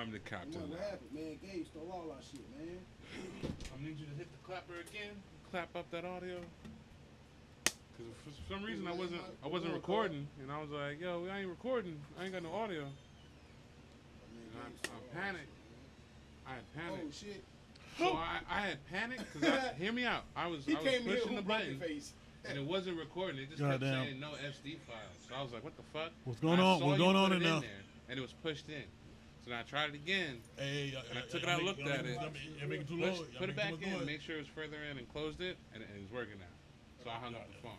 I'm the captain. What happened, man? Gabe stole all our shit, man. I need you to hit the clapper again. Clap up that audio. Cause for some reason I wasn't recording, and I was like, yo, I ain't recording. I ain't got no audio. I panicked. I had panicked. Oh shit. So I had panicked because hear me out. I was pushing the button, and it wasn't recording. It just kept saying no SD file. So I was like, what the fuck? What's going on? What's going on in there? And it was pushed in. So then I tried it again. Hey, and I took it out, looked at it, put it back in, make sure it was further in, and closed it, and it was working now. So I hung up the phone.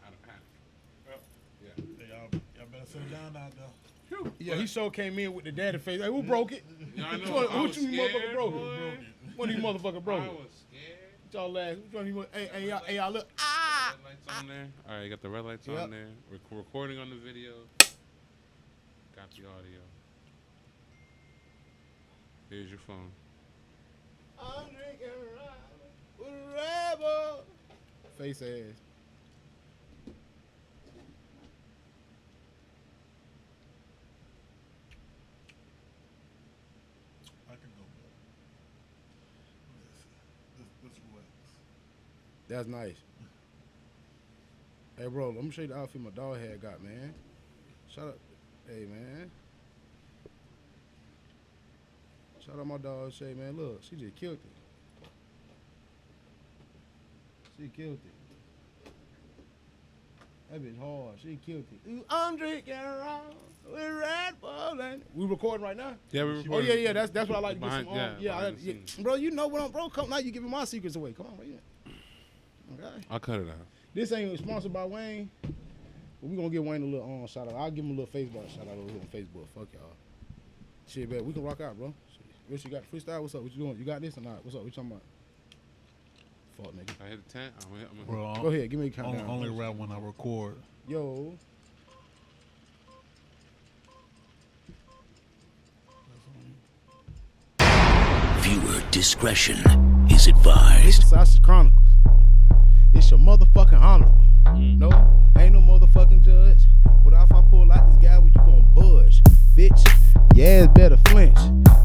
Out of panic. Yeah. Hey, y'all better sit down out there. Yeah, he sure came in with the daddy face. Hey, who broke it? Yeah, I know. Which one motherfucker broke it? One of you motherfucker broke it. I was scared. Y'all last. Which one you? Hey, y'all look. Red lights on there. All right, you got the red lights on there. Recording on the video. Got the audio. Here's your phone. I'm drinking with a rebel. Face ass. I can go back. Let's relax. That's nice. Hey, bro, let me show you the outfit my dog had got, man. Shout out. Hey, man. Shout out my dog Shay, man. Look, she just killed it. She killed it. That bitch hard. She killed it. Ooh, I'm drinking around with Red Bull. We recording right now? Yeah, we recording. Oh, yeah. That's what I like to Behind, get some yeah. Bro, you know what I'm, bro. Come now, you giving my secrets away. Come on, right here. Okay. I'll cut it out. This ain't sponsored by Wayne. But we gonna give Wayne a little shout out. I'll give him a little Facebook shout out over here on Facebook. Fuck y'all. Shit, man, we can rock out, bro. What you got? Freestyle? What's up? What you doing? You got this or not? What's up? What you talking about? Fuck, nigga. I hit a 10. Bro, go ahead. Give me a countdown. Only rap when I record. Yo. Viewer discretion is advised. This is Chronicles. It's your motherfucking honorable. No, ain't no motherfucking judge. But if I pull out this guy, you gonna budge. Bitch, your ass better flinch.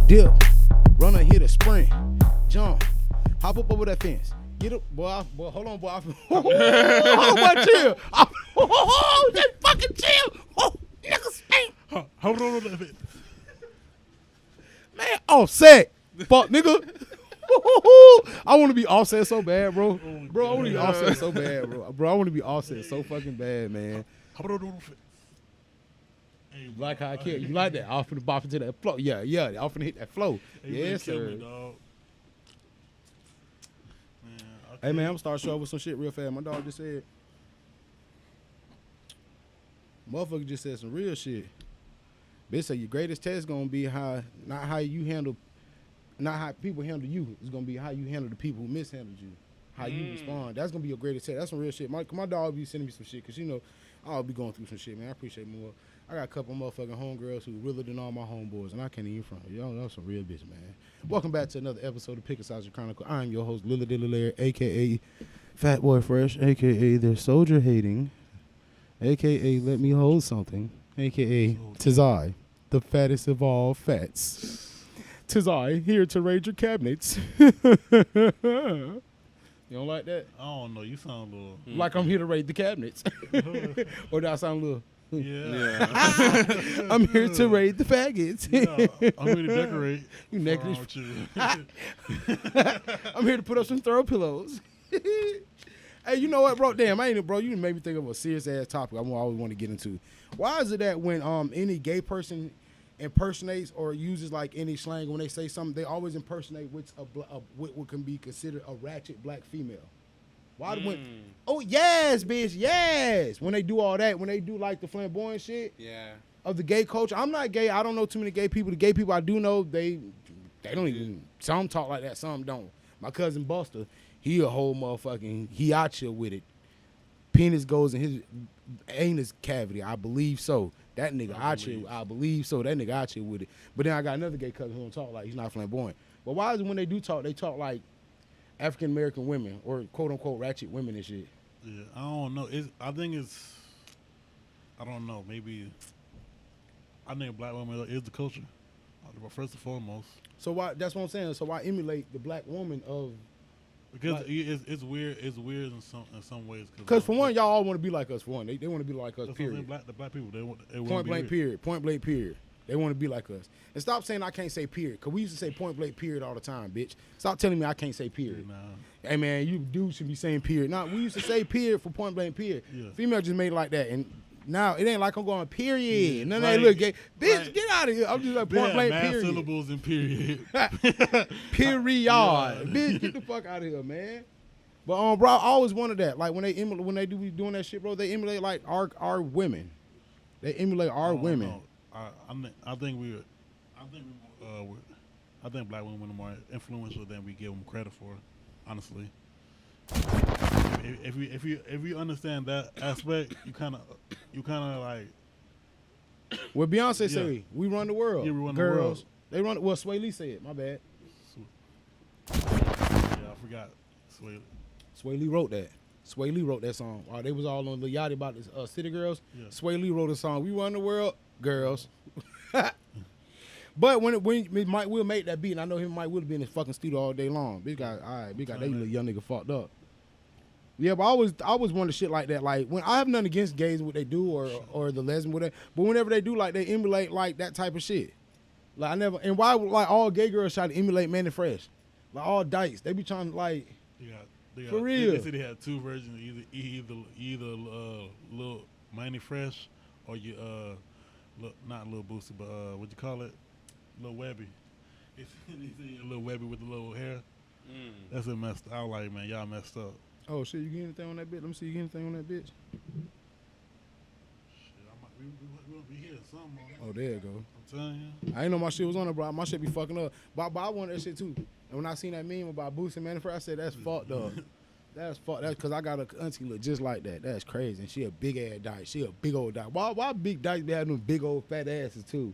Dip, run or hit a sprint. Jump, hop up over that fence. Get up, boy, hold on, boy. Hold on, boy, chill. Just fucking chill. Oh, nigga, stink. Hold on a little bit. Man, offset. Fuck, nigga. I want to be offset so bad, bro. Bro, I want to be offset so bad, bro. Bro, I want to be offset so fucking bad, man. Hold on. You like how I care? You like that? Off in the bop into that flow. Yeah. Off in hit that flow. Hey, yes, sir. Me, dog. Man, hey, man, I'm gonna start showing with some shit real fast. My dog just said, motherfucker just said some real shit. Bitch said your greatest test gonna be not how people handle you. It's gonna be how you handle the people who mishandled you. How you respond. That's gonna be your greatest test. That's some real shit. My dog be sending me some shit because you know I'll be going through some shit, man. I appreciate more. I got a couple motherfucking homegirls who realer than all my homeboys, and I can't even front. Y'all know some real bitch, man. Welcome back to another episode of Pickled Chronicles. I'm your host, Lily Dillaire, a.k.a. Fat Boy Fresh, a.k.a. They're Soldier Hating, a.k.a. Let Me Hold Something, a.k.a. Tis I, the fattest of all fats. Tis I, here to raid your cabinets. You don't like that? I don't know. You sound a little... Like I'm here to raid the cabinets. Or do I sound a little... Yeah. I'm here to raid the faggots. Yeah, I'm here to decorate. You naked. I'm here to put up some throw pillows. Hey, you know what, bro? Damn, bro. You made me think of a serious ass topic I always want to get into. Why is it that when any gay person impersonates or uses like any slang when they say something, they always impersonate what can be considered a ratchet black female? Why oh yes, bitch, yes. When they do all that, when they do like the flamboyant shit, of the gay culture. I'm not gay. I don't know too many gay people. The gay people I do know, they don't even. Some talk like that, some don't. My cousin Buster, he a whole motherfucking. He out here with it. Penis goes in his anus cavity. I believe so. That nigga out here. I believe so. That nigga out here with it. But then I got another gay cousin who don't talk like he's not flamboyant. But why is it when they do talk, they talk like African American women or quote unquote ratchet women and shit? Yeah, I don't know. I don't know. Maybe I think black women is the culture. First and foremost, So why? That's what I'm saying. So why emulate the black woman of? because Like- it's weird. It's weird in some ways. Because for one, y'all all want to be like us. For one, they want to be like us. that's what I'm saying, Period. the black people, they want Point be blank. weird. Period. Point blank. Period. They want to be like us. And stop saying I can't say period. Because we used to say point blank period all the time, bitch. Stop telling me I can't say period. Nah. Hey, man, you dudes should be saying period. Nah, we used to say period for point blank period. Yeah. Female just made it like that. And now it ain't like I'm going period. Yeah, None of that like- look gay. Bitch, like- get out of here. I'm just like They point have blank mad period. syllables and period. Period. Yeah. Bitch, get the fuck out of here, man. But bro, I always wanted that. Like when they do be doing that shit, bro, they emulate like our women. They emulate our women. No. I think black women are more influential than we give them credit for. Honestly, if you understand that aspect, you kind of like What Beyonce Yeah. say, we run the world. Yeah, we run the Girls, world. they run. Well, Sway Lee said, my bad. yeah, I forgot. Sweet. Sway Lee wrote that. Sway Lee wrote that song. While they was all on Lil Yachty about the City Girls, Yeah. Sway Lee wrote a song. We run the world, girls. But when Mike Will made that beat, and I know him, Mike Will be in his fucking studio all day long. Big guy, all right, big guy, they little young nigga fucked up. Yeah, but I always wanted shit like that. Like when I have nothing against gays, what they do, or the lesbian, whatever. But whenever they do, like they emulate like that type of shit. Like I never, and why like all gay girls try to emulate Manny Fresh, like all dykes, they be trying to like. For real. They said they had two versions, either Lil Manny Fresh or you not Lil Boosie, but what you call it, Lil Webby. They said Lil Webby with the little hair. That's it messed up. I was like, man, y'all messed up. Oh shit, you get anything on that bitch? Let me see, you get anything on that bitch? Shit, we hear something on it. Oh, there you go. I'm telling you. I ain't know my shit was on it, bro. My shit be fucking up. But I wanted that shit too. And when I seen that meme about Boosie and Manny Fresh, I said that's fucked up. That's fucked. That's because I got a auntie look just like that. That's crazy. And she a big ass dyke. She a big old dyke. Why big dykes be having them big old fat asses too?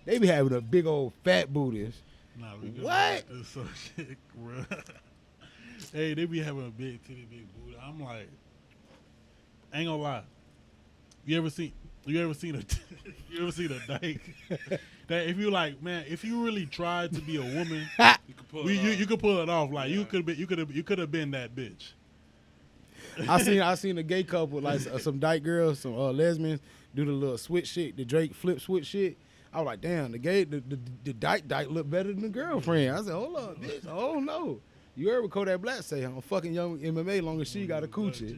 They be having a big old fat booties. Nah, we good. What? It's so shit, bro. Hey, they be having a big titty, big booty. I'm like, ain't gonna lie. You ever seen a dyke? That if you like, man, if you really tried to be a woman, you could pull it off. Like you could have been that bitch. I seen a gay couple, like some dyke girls, some lesbians, do the little switch shit, the Drake flip switch shit. I was like, damn, the dyke look better than the girlfriend. I said, hold up, bitch. Oh no. You heard what Kodak Black say? I'm fucking young MMA long as she got a coochie.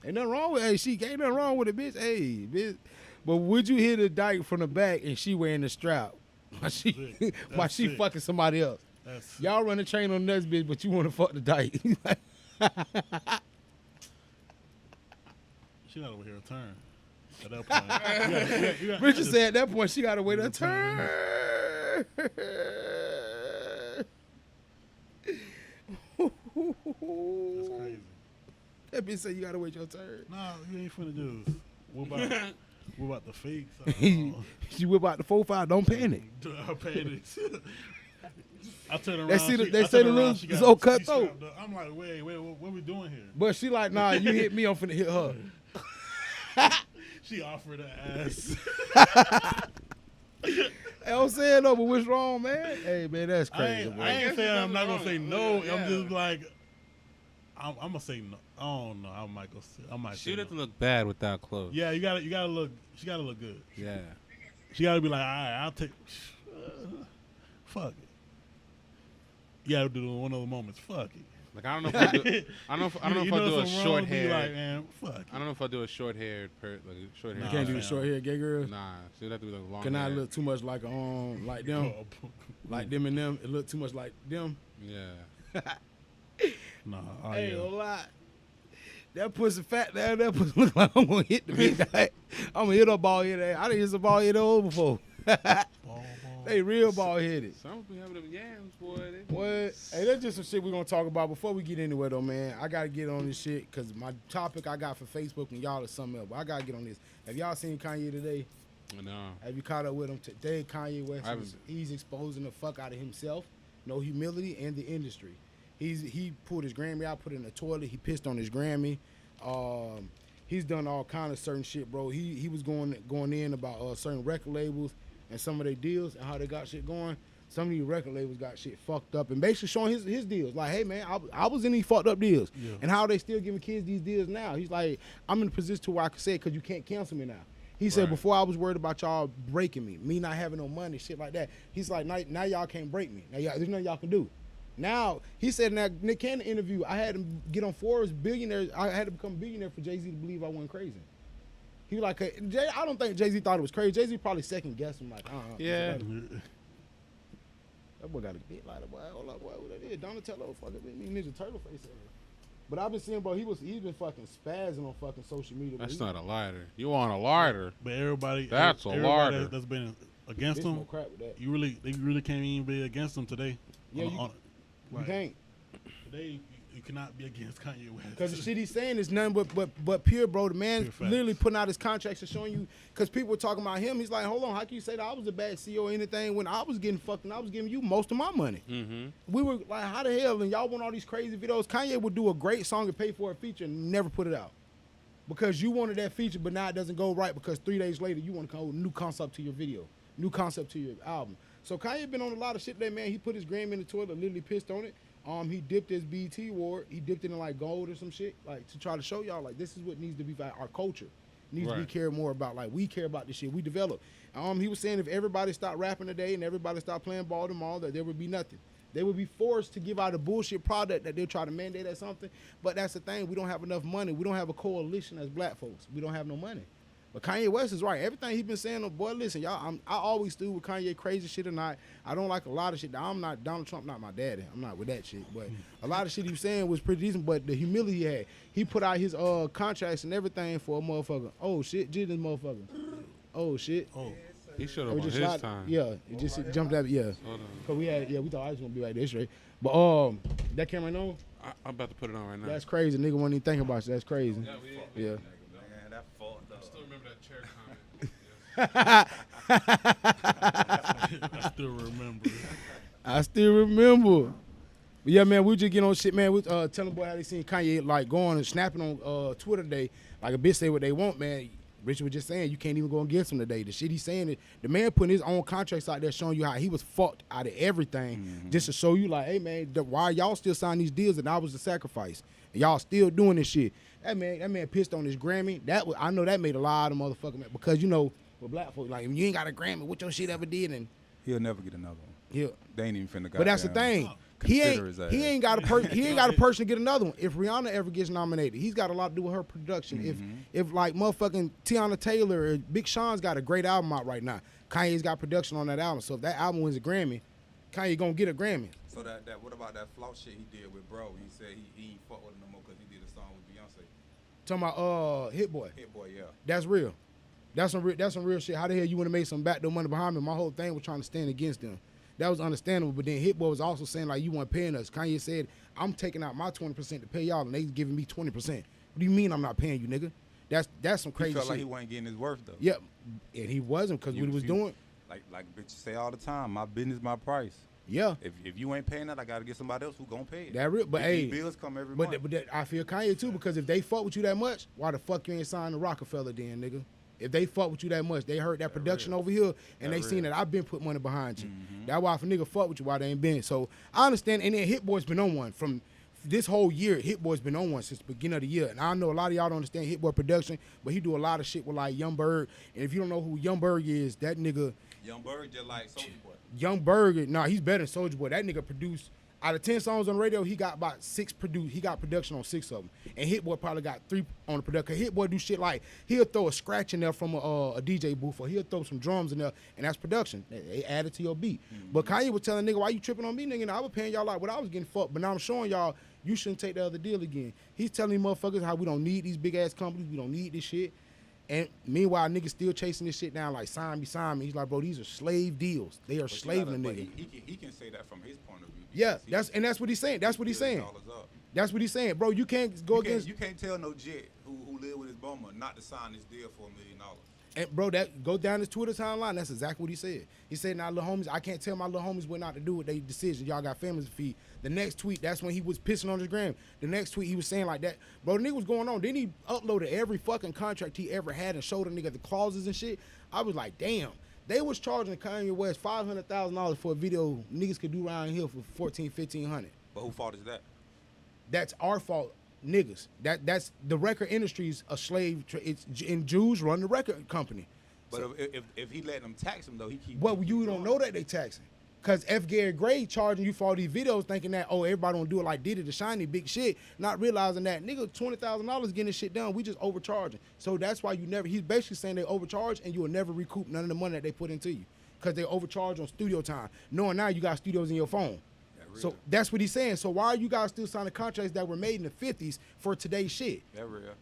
Ain't nothing wrong with she ain't nothing wrong with it, bitch. Hey, bitch. But would you hit a dyke from the back and she wearing the strap? While she sick. fucking somebody else. That's Y'all run a train on this bitch, but you want to fuck the dyke. she not over here a turn. At that point, you got- Richard said at that point she gotta wait her turn. That's crazy. That bitch said you gotta wait your turn. Nah, you ain't finna do this. What about the fakes? She whip out the 4-5. Don't panic. I paid it. I turn around. They say the I turn little around, she got so she cutthroat. strapped up. I'm like, wait, what we doing here? But she like, nah, you hit me, I'm finna hit her. She offered her ass. I'm saying though, but what's wrong, man? Hey, man, that's I crazy. ain't, bro. I ain't saying I'm not gonna say no. Yeah. I'm just like, I'm gonna say no. I don't know. I might go. I might. She say doesn't no. look bad without clothes. Yeah, you gotta look. She gotta look good. Yeah. She gotta be like, all right, I'll take. Fuck it. You gotta do one of the moments. Fuck it. Like I don't know if I do. I don't know if I do a something short wrong, be hair. like, man, fuck it. I don't know if I do a short haired like a short hair. You can't do the fam. short hair gay girl. Nah, she would have to be like long. Can I hair. look too much like like them, like them and them? It look too much like them. Yeah. Nah, I ain't yeah. gonna lie. That pussy fat down. That pussy look like I'm gonna hit the big guy. I'm gonna hit a ball head. I done hit some ball head over before. Ball. They real ball headed. Some people having them yams, boy. What? Hey, that's just some shit we're gonna talk about before we get into it, though, man. I gotta get on this shit because my topic I got for Facebook and y'all is something else. But I gotta get on this. Have y'all seen Kanye today? No. Have you caught up with him today? Kanye West, I haven't. he's exposing the fuck out of himself, no humility, and the industry. He pulled his Grammy out, put it in the toilet. He pissed on his Grammy. He's done all kind of certain shit, bro. He was going in about certain record labels. and some of their deals and how they got shit going. Some of these record labels got shit fucked up and basically showing his deals. Like, hey, man, I was in these fucked up deals. Yeah. And how they still giving kids these deals now. He's like, I'm in a position to where I can say it because you can't cancel me now. He said, before I was worried about y'all breaking me not having no money, shit like that. He's like, now y'all can't break me. Now there's nothing y'all can do. Now, he said in that Nick Cannon interview, I had to get on Forbes billionaires. I had to become a billionaire for Jay-Z to believe I wasn't crazy. He was like, I don't think Jay-Z thought it was crazy. Jay-Z probably second guessed him like, Yeah. That boy got a bit like, boy, hold up, boy, what that is? Donatello, fucking Ninja Turtle face. But I've been seeing, bro, he's been fucking spazzing on fucking social media. That's not a lighter. You want a lighter? But everybody lighter. that's been against him, crap with that. they really can't even be against him today. Yeah, you can't. Today, you cannot be against Kanye West. Because the shit he's saying is nothing but pure, bro. The man literally putting out his contracts and showing you. Because people were talking about him. He's like, hold on, how can you say that I was a bad CEO or anything when I was getting fucked and I was giving you most of my money? Mm-hmm. We were like, how the hell? And y'all want all these crazy videos. Kanye would do a great song and pay for a feature and never put it out. Because you wanted that feature, but now it doesn't go right because 3 days later you want to come with a new concept to your video, new concept to your album. So Kanye been on a lot of shit today, man. He put his Grammy in the toilet, literally pissed on it. He dipped his BET award. He dipped it in like gold or some shit, like to try to show y'all like this is what needs to be our culture. It needs to be cared more about. Like we care about this shit. We develop. He was saying if everybody stopped rapping today and everybody stopped playing ball tomorrow, that there would be nothing. They would be forced to give out a bullshit product that they'll try to mandate or something. But that's the thing. We don't have enough money. We don't have a coalition as black folks. We don't have no money. But Kanye West is right. Everything he's been saying, boy, listen, y'all, I always do with Kanye crazy shit or not. I don't like a lot of shit. I'm not Donald Trump, not my daddy. I'm not with that shit. But a lot of shit he was saying was pretty decent. But the humility he had, he put out his contracts and everything for a motherfucker. Oh shit, did this motherfucker. Oh shit. Oh, he should have on his time. Yeah, it just jumped up. Yeah. Hold on. Cause we thought I was gonna be like this, right? But that camera right now. I'm about to put it on right now. That's crazy. Nigga wasn't even thinking about it. That's crazy. Yeah. Man, that fucked up. I still remember that chair comment. I still remember. I still remember. But yeah, man, we just get on shit, man. We telling boy how they seen Kanye like going and snapping on Twitter today, like a bitch say what they want, man. Richard was just saying you can't even go against him today. The shit he's saying, the man putting his own contracts out there showing you how he was fucked out of everything just to show you like, hey man, why y'all still signing these deals and I was the sacrifice and y'all still doing this shit. That man pissed on his Grammy. I know that made a lot of motherfucking because you know with black folks like if you ain't got a Grammy, what your shit ever did and He'll never get another one. They ain't even finna go. But that's the thing. He ain't got a person to get another one. If Rihanna ever gets nominated, he's got a lot to do with her production. If like motherfucking Tiana Taylor or Big Sean's got a great album out right now, Kanye's got production on that album. So if that album wins a Grammy, Kanye gonna get a Grammy. So that what about that flaw shit he did with Bro? He said he ain't fuck with him no more because he did a song with Beyonce. Talking about Hit Boy. Hit Boy, yeah. That's real. That's some real shit. How the hell you want to make some backdoor money behind me? My whole thing was trying to stand against them. That was understandable, but then Hit Boy was also saying like you weren't paying us. Kanye said, I'm taking out my 20% to pay y'all and they giving me 20%. What do you mean I'm not paying you, nigga? That's some crazy shit. He felt like he wasn't getting his worth though. Yep. And he wasn't because what he was doing. Like bitches say all the time, my business, my price. Yeah. If you ain't paying that, I gotta get somebody else who gonna pay it. That real, but hey, bills come every month. But I feel Kanye too because if they fuck with you that much, why the fuck you ain't signed to Rockefeller then, nigga? If they fuck with you that much, they heard that production over here, and they seen that I've been putting money behind you. That's why if a nigga fuck with you, why they ain't been. So I understand, and then Hit Boy's been on one from this whole year. Hit Boy's been on one since the beginning of the year, and I know a lot of y'all don't understand Hit Boy production, but he do a lot of shit with like Young Berg. And if you don't know who Young Berg is, that nigga. Young Berg just like Soulja Boy. Young Berg, nah, he's better than Soulja Boy. That nigga produced. Out of 10 songs on the radio, he got about 6 produced. He got production on 6 of them. And Hit Boy probably got 3 on the production. Hit Boy do shit like, he'll throw a scratch in there from a DJ booth, or he'll throw some drums in there, and that's production. They add it to your beat. But Kanye was telling nigga, why you tripping on me, nigga? And I was paying y'all like what I was getting fucked, but now I'm showing y'all you shouldn't take the other deal again. He's telling these motherfuckers how we don't need these big-ass companies. We don't need this shit. And meanwhile, niggas still chasing this shit down like, sign me. He's like, bro, these are slave deals. They are slaving the nigga. He can say that from his point of view. Yeah, that's what he's saying. That's what he's saying. That's what he's saying, bro. You can't go against. You can't tell no jet who live with his bummer not to sign this deal for $1 million. And bro, that go down his Twitter timeline. That's exactly what he said. He said, "Now, little homies, I can't tell my little homies what not to do with their decisions. Y'all got families to feed." The next tweet, that's when he was pissing on his gram. The next tweet, he was saying like that, bro. The nigga was going on. Then he uploaded every fucking contract he ever had and showed a nigga the clauses and shit. I was like, damn. They was charging Kanye West $500,000 for a video niggas could do around here for $1,500. But who fault is that? That's our fault, niggas. That's the record industry's a slave. And Jews run the record company. But if he letting them tax him though, he keep. Well, you don't know that they taxing. Cause F. Gary Gray charging you for all these videos, thinking that everybody don't do it like Diddy, the shiny big shit, not realizing that nigga $20,000 getting this shit done, we just overcharging. So that's why you never. He's basically saying they overcharge and you will never recoup none of the money that they put into you, cause they overcharge on studio time, knowing now you got studios in your phone. So that's what he's saying. So why are you guys still signing contracts that were made in the 50s for today's shit?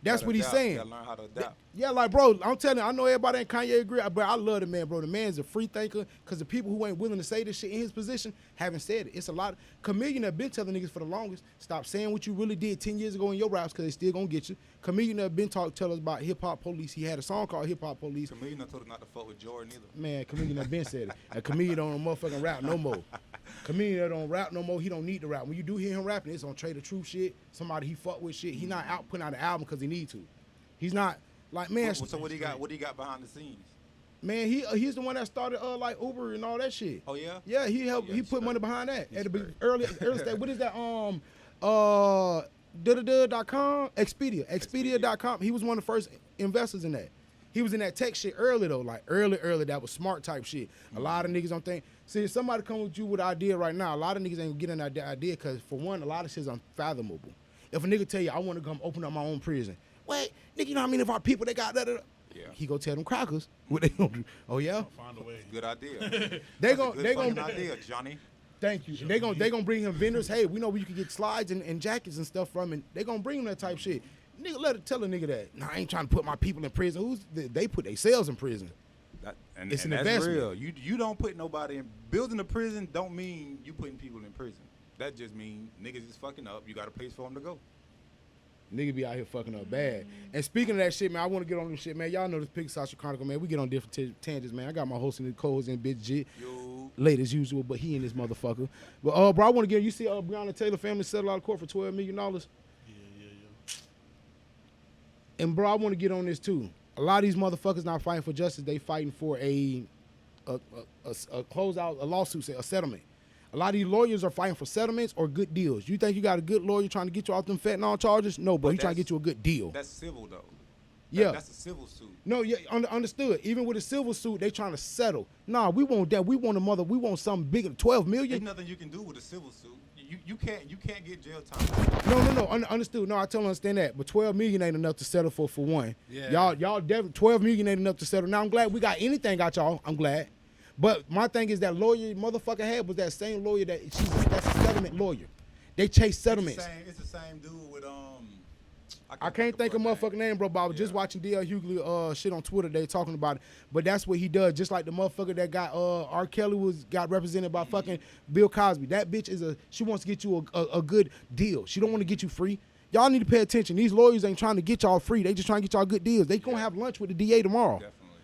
That's what he's saying. Gotta learn how to adapt. Yeah, like, bro, I'm telling you, I know everybody ain't Kanye agree, but I love the man, bro. The man's a free thinker, because the people who ain't willing to say this shit in his position haven't said it. It's a lot. Chameleon have been telling niggas for the longest, stop saying what you really did 10 years ago in your raps, because they still gonna get you. Chameleon have been tell us about Hip Hop Police. He had a song called Hip Hop Police. Chameleon told us not to fuck with Jordan either. Man, Chameleon have been said it. And Chameleon don't motherfucking rap no more. Chameleon don't rap no more. He don't need to rap. When you do hear him rapping, it's on Trade the Truth shit. Somebody he fuck with shit. He not out putting out an album because he need to. He's not like, man. So what he got? What he got behind the scenes? Man, he's the one that started like Uber and all that shit. Oh yeah. Yeah, he helped. Yeah, he put money behind that He's at the straight. early stage. What is that? .com Expedia.com. He was one of the first investors in that. He was in that tech shit early though, like early. That was smart type shit. A lot of niggas don't think. See, if somebody come with you with an idea right now, a lot of niggas ain't getting that idea because for one, a lot of shit's unfathomable. If a nigga tell you, I want to come open up my own prison. Wait, nigga, you know how many of our people they got that? Yeah. He go tell them crackers what they gonna do. Oh yeah. Find a way. Good idea. They Good gonna idea, Johnny. Thank you. They gonna bring him vendors. Hey, we know where you can get slides and jackets and stuff from, and they gonna bring him that type shit. Nigga, tell a nigga that. Nah, I ain't trying to put my people in prison. They put themselves in prison. It's an that's investment. real. You don't put nobody in. Building a prison don't mean you putting people in prison. That just means niggas is fucking up. You got a place for them to go. Nigga be out here fucking up bad. And speaking of that shit, man, I want to get on this shit, man. Y'all know this Pickled Chronicles, man. We get on different tangents, man. I got my host and the co-host and bitch Jit. Yo. Late as usual, but he and this motherfucker. But bro, I want to get you see Breonna Taylor family settled out of court for $12 million. Yeah. And bro, I want to get on this too. A lot of these motherfuckers not fighting for justice. They fighting for a closeout, a lawsuit, a settlement. A lot of these lawyers are fighting for settlements or good deals. You think you got a good lawyer trying to get you off them fentanyl charges? No, bro, he trying to get you a good deal. That's civil though. Yeah. That's a civil suit. No, yeah, understood. Even with a civil suit, they trying to settle. Nah, we want that. We want something bigger. 12 million. There's nothing you can do with a civil suit. You can't get jail time. No. Understood. No, I totally understand that. But 12 million ain't enough to settle for one. Yeah. Y'all 12 million ain't enough to settle. Now I'm glad we got anything got y'all. I'm glad. But my thing is that lawyer motherfucker had was that same lawyer that's a settlement lawyer. They chase settlements. It's the same dude with I can't think of motherfucking name, bro, but I was just watching D.L. Hughley shit on Twitter. They talking about it. But that's what he does. Just like the motherfucker that got R. Kelly got represented by fucking Bill Cosby. That bitch she wants to get you a good deal. She don't want to get you free. Y'all need to pay attention. These lawyers ain't trying to get y'all free. They just trying to get y'all good deals. They gonna have lunch with the DA tomorrow.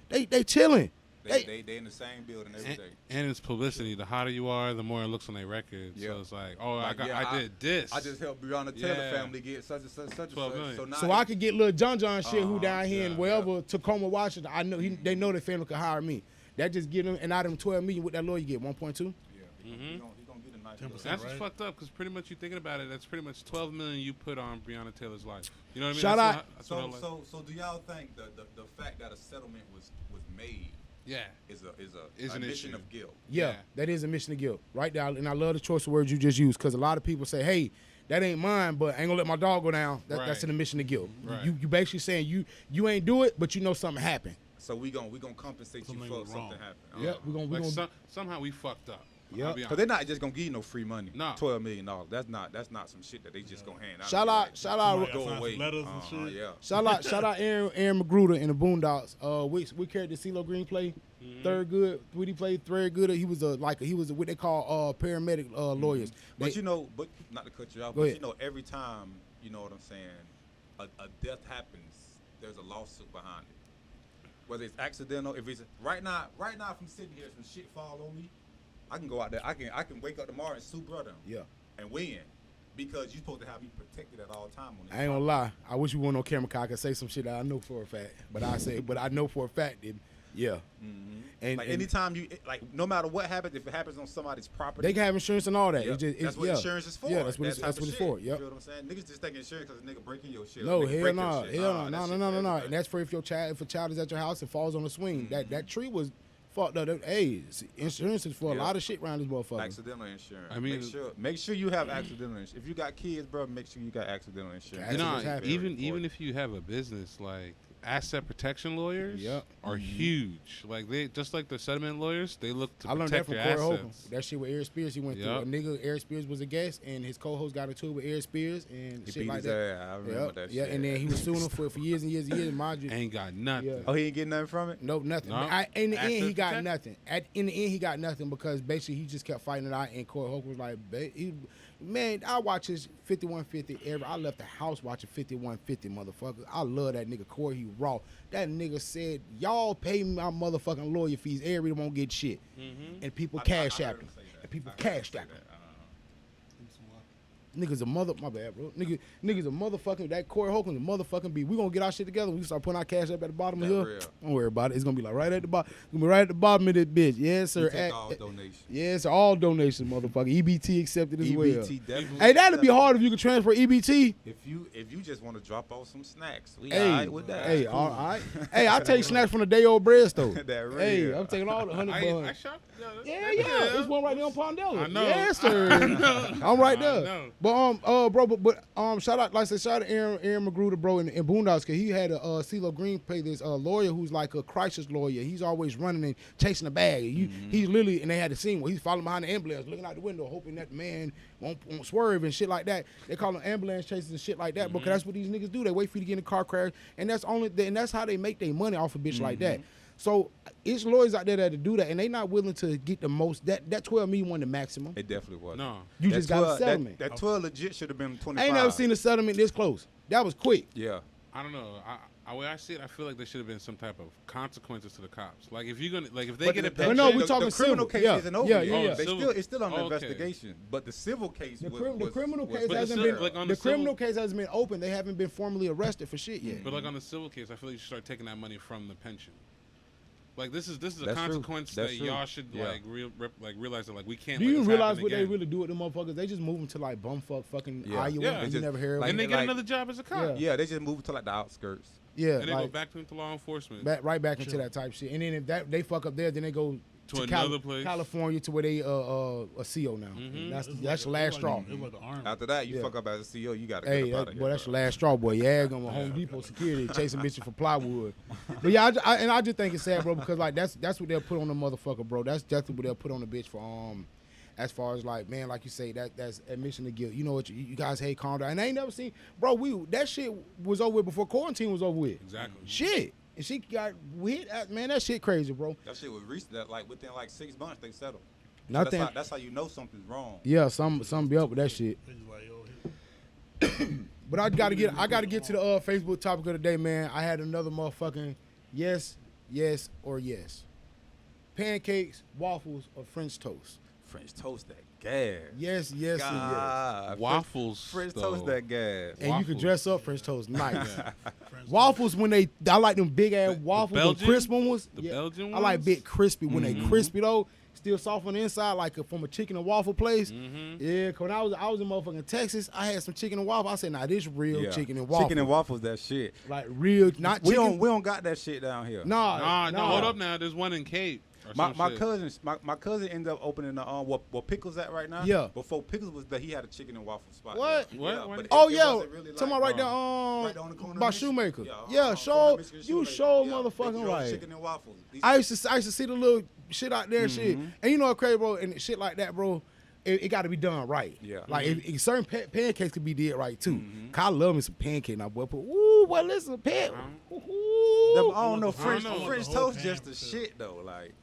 Definitely. They chilling. They in the same building every day. And it's publicity. The hotter you are, the more it looks on their record. Yeah. So it's like, I did this. I just helped Breonna Taylor family get such and such. 12 million. So, now So I could get little John shit who down here in yeah, wherever, Tacoma, Washington. I know they know their family could hire me. That just get them, and out of them 12 million, what that lawyer get, 1.2? Yeah, he gonna get a nice 10%. That's Right. what's fucked up because pretty much you thinking about it, that's pretty much 12 million you put on Breonna Taylor's life. You know what I mean? Shout out. So do y'all think the fact that a settlement was made Yeah. is Is a an admission issue. of guilt? Yeah, Yeah. that is a mission of guilt, right there. And I love the choice of words you just used because a lot of people say, "Hey, that ain't mine, but I ain't gonna let my dog go down." That's Right. an admission of guilt. Right. You basically saying you ain't do it, but you know something happened. So we gonna compensate Something you for went wrong. something happened. Yeah, we Like gonna. somehow we fucked up. Yeah. I'll be Cause honest. they're not just gonna give you no free money. No. $12 million. That's not some shit that they just gonna hand out. Shout out, Somebody Go got signed away. some letters and shit. Yeah. shout out, Aaron Magruder in the Boondocks. We carried the CeeLo Green play. Third good. When he played third good, he was what they call paramedic lawyers. But but not to cut you off, Go but ahead. every time, you know what I'm saying, a death happens, there's a lawsuit behind it. Whether it's accidental, if it's right now if I'm sitting here, some shit fall on me, I can go out there, I can wake up tomorrow and sue brother Yeah. and win. Because you're supposed to have me protected at all time on this. I ain't gonna lie. I wish we weren't on camera 'cause I could say some shit that I know for a fact. But I know for a fact that Yeah. And, Like and anytime you like, no matter what happens, if it happens on somebody's property, they can have insurance and all that. Yep. It's just, that's what insurance is for. Yeah, that's what That that's type what of it's shit. for. You Yep. feel what I'm saying? Niggas just taking insurance because a nigga breaking your shit. No, or a nigga hell break no, your shit. hell Nah, no, that no, shit no, for no, no. everybody. And that's for if your child, if a child is at your house and falls on a swing. That tree was fucked up. Hey, insurance is for a Yep. lot of shit around this motherfucker. Accidental insurance. I mean- make sure you have accidental insurance. If you got kids, bro, make sure you got accidental insurance. You know, Accidents happen. even if you have a business, like asset protection lawyers Yep. are huge. Like they just like the settlement lawyers, they look to I learned that protect from your Corey Holcomb. assets. That shit with Eric Spears, he went Yep. through. A nigga, Eric Spears was a guest, and his co-host got into it with Eric Spears and He shit beat like his that. ass. I remember that Yeah, shit. and then he was suing him for years and years and years. Mind you, Ain't got nothing. Yeah. Oh, he ain't getting nothing from it? nope, nothing. No. In the end, he Asset got protect- nothing. In the end, he got nothing because basically he just kept fighting it out, and Corey Holcomb was like, man, I watch his 5150 I left the house watching 5150, motherfucker. I love that nigga Corey. He raw. That nigga said, y'all pay me my motherfucking lawyer fees. Everybody won't get shit. And people cash I out heard him. him say that. And people I heard him cash say out him. that. Niggas a my bad, bro. Niggas a motherfucking, that Corey Holcomb's a motherfucking beat. We gonna get our shit together. We start putting our cash up at the bottom of That the hill. real. Don't worry about it. It's gonna be like right at the bottom. It's gonna be right at the bottom of this bitch. Yes, sir. We take all donations. Yes, all donations, motherfucker. EBT accepted as well. EBT definitely. Hey, that'd be accepted. hard if you could transfer EBT. If you just want to drop off some snacks, we Hey, all right with that. hey, all right. Hey, I take snacks from the day old bread store. That real. Hey, I'm taking all the $100 I bucks. shot. Yeah, there's one right there on Pondella. I know. Yes, sir. I'm right I there. know. But shout out, like I said, shout out to Aaron Magruder, bro, in Boondocks, cause he had a CeeLo Green play this lawyer who's like a crisis lawyer. He's always running and chasing the bag. He's literally, and they had the scene where he's following behind the ambulance, looking out the window, hoping that the man won't swerve and shit like that. They call them ambulance chasers and shit like that, because that's what these niggas do. They wait for you to get in a car crash, and that's how they make their money off a bitch like that. So it's lawyers out there that do that, and they not willing to get the most. That 12 million won the maximum. It definitely was. No. You That just got a 12 settlement. That 12 legit should have been 25. I ain't never seen a settlement this close. That was quick. Yeah. I don't know. The way I see it, I feel like there should have been some type of consequences to the cops. Like if you're gonna, like if they get a But no, we the talking criminal civil. case Yeah. isn't over Yeah, yet. yeah, yeah. They Civil- still, it's still under okay. investigation. But the civil case The was criminal was- case But hasn't the been. civil- like on the the civil- criminal case hasn't been open. They haven't been formally arrested for shit yet. But like on the civil case, I feel like you should start taking that money from the pension. Like this is a That's true. consequence That's that true. y'all should Yeah. realize that like we can't. Do let you this realize happen what they again. really do with them motherfuckers? They just move them to like bumfuck fucking Yeah. Iowa, Yeah. and you Just- never hear of like- And them. they get like- another job as a cop. Yeah, they just moved to like the outskirts. Yeah, And they like, go back into law enforcement. right back into that type shit. And then if that they fuck up there, then they go To another place. California, to where they a CO now. And that's the last straw. It was like the army. After that, you Yeah. fuck up as a CEO, you got to Hey, get up out of here. boy, that's the bro. last straw, boy. Yeah, going to Home Depot security chasing bitches for plywood. But yeah, I just think it's sad, bro, because like that's what they'll put on the motherfucker, bro. That's definitely what they'll put on the bitch for as far as like, man, like you say, that's admission to guilt. You know what, you guys hate, calm down. And I ain't never seen, bro. That shit was over with before quarantine was over with. Exactly. Shit, and she got hit. Man, that shit crazy, bro. That shit was recent. That like within like 6 months they settled. So Nothing. that's how you know something's wrong. Yeah, some be up with that shit. They just like, yo, hit- But I gotta get to the Facebook topic of the day, man. I had another motherfucking yes, or yes. Pancakes, waffles, or French toast. French toast that gas. Yes, and yes. God, Waffles. French though. toast that gas. And you can Waffles. dress up French toast nice. French Waffles when I like them big ass waffles, the Belgian? crisp ones. The Belgian I like ones? big crispy when they crispy though. Still soft on the inside, like from a chicken and waffle place. Yeah, cause when I was in motherfucking Texas, I had some chicken and waffle. I said, nah, this real Yeah. chicken and waffle. Chicken and waffles, that shit. Like real, not We chicken. don't got that shit down here. Nah, No, hold up now. There's one in Cape. Or My some shit. my cousin ended up opening the where Pickles at right now. Yeah. Before Pickles was there, he had a chicken and waffle spot. What? there. What? Yeah, What? but Oh it yeah, wasn't really talking like, about right there, right there on the corner of by Michigan. Shoemaker. Yeah, Yeah, corner show of Michigan you Shoemaker. show Yeah, motherfucking they drove right. Chicken and waffles. These- I used to see the little shit out there, and shit, and you know what crazy, bro, and shit like that, bro. It got to be done right. Yeah. Like if certain pancakes could be did right too. Cause I love me some pancake now, boy. But ooh, boy, listen, Them, I don't know. I French don't know. French The whole toast just the pan, too. shit though. Like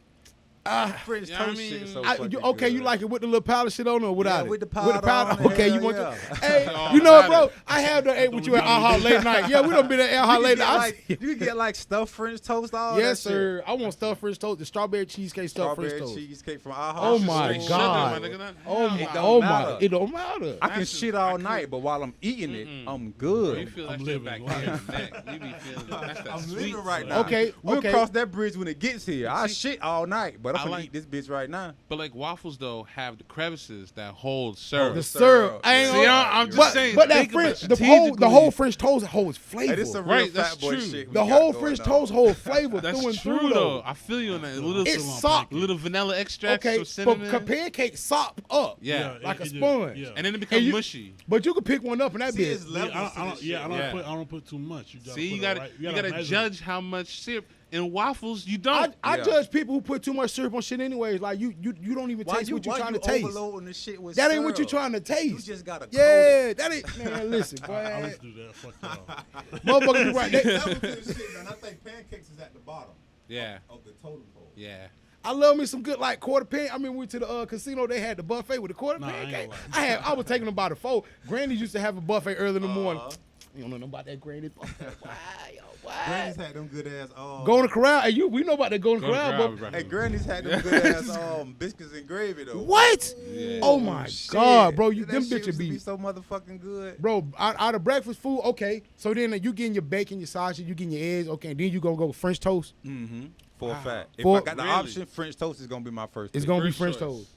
French Yeah, I toast mean, shit so Okay, fucking you good. like it with the little powder shit on or without Yeah, it? with the powder on it, Okay, you hell want yeah. to? Hey, Oh, you know what, got bro? it. I have done ate with what you we at gotta AHA do. late night. Yeah, we done been at AHA late night. You can get like stuffed French toast, all Yes, that sir. I want stuffed French toast, the strawberry cheesecake shit. stuffed French Strawberry toast. cheesecake from AHA. Oh my Straight sugar, God. my nigga, that- Oh hell my, It no. don't oh matter. my, it don't matter. I can That's shit just- all I night, can't- but while I'm eating it, I'm Bro, you good. feel that I'm shit living back life. here in the neck. You be feeling that's that I'm sweet living right stuff. now. Okay, We'll okay. cross that bridge when it gets here. I See, shit all night, but I'm I gonna like- eat this bitch right now. But like waffles though have the crevices that hold syrup. The syrup. syrup, I ain't See, gonna- I'm just but, saying. but that think about French, it the whole strategically. French toast holds flavor. Hey, this is a real Right, that's fat boy true. shit. we The got whole going French on. toast holds flavor That's through and true through though. I feel you on that. A little, It's on soft. little vanilla extract, Okay, some cinnamon. but pancakes sop up. Yeah. like a it just- sponge. Yeah. And then it becomes you- mushy. But you can pick one up and that See, bitch. it's levels to this shit. Yeah. I don't put too much. You gotta See, put you it gotta right. you gotta measure it. judge how much syrup. In waffles, you don't. I Yeah. judge people who put too much syrup on shit anyways. Like you don't even taste what you're trying to taste. Overloading the shit with That ain't what you're syrup? trying to taste. You just gotta yeah, that ain't man. Listen, I boy, used to do that. Fuck y'all. motherfuckers be right. Levels to the shit, man. I think pancakes is at the bottom Yeah, of the totem pole. yeah. I love me some good like quarter pan. I mean, we went to the casino. They had the buffet with the quarter Nah, I ain't pancake. gonna I was taking them by the four. Granny used to have a buffet early in the morning. Uh-huh. You don't know nothing about that Granny buffet. Why, yo, why? Granny's had them good ass. Golden Corral. Hey, we know about the Golden Go to Corral. Corral, But bro. Hey, Granny's had them good ass biscuits and gravy though. what? Yeah. Oh my Shit. God, bro! You That them shit bitches used to be so motherfucking good. bro out of breakfast food. Okay, so then you getting your bacon, your sausage, you getting your eggs. Okay, then you gonna go French toast. Mm-hmm. For a fact. If For- I got the Really? option, French toast is gonna be my first. It's pick. gonna be First French choice. toast.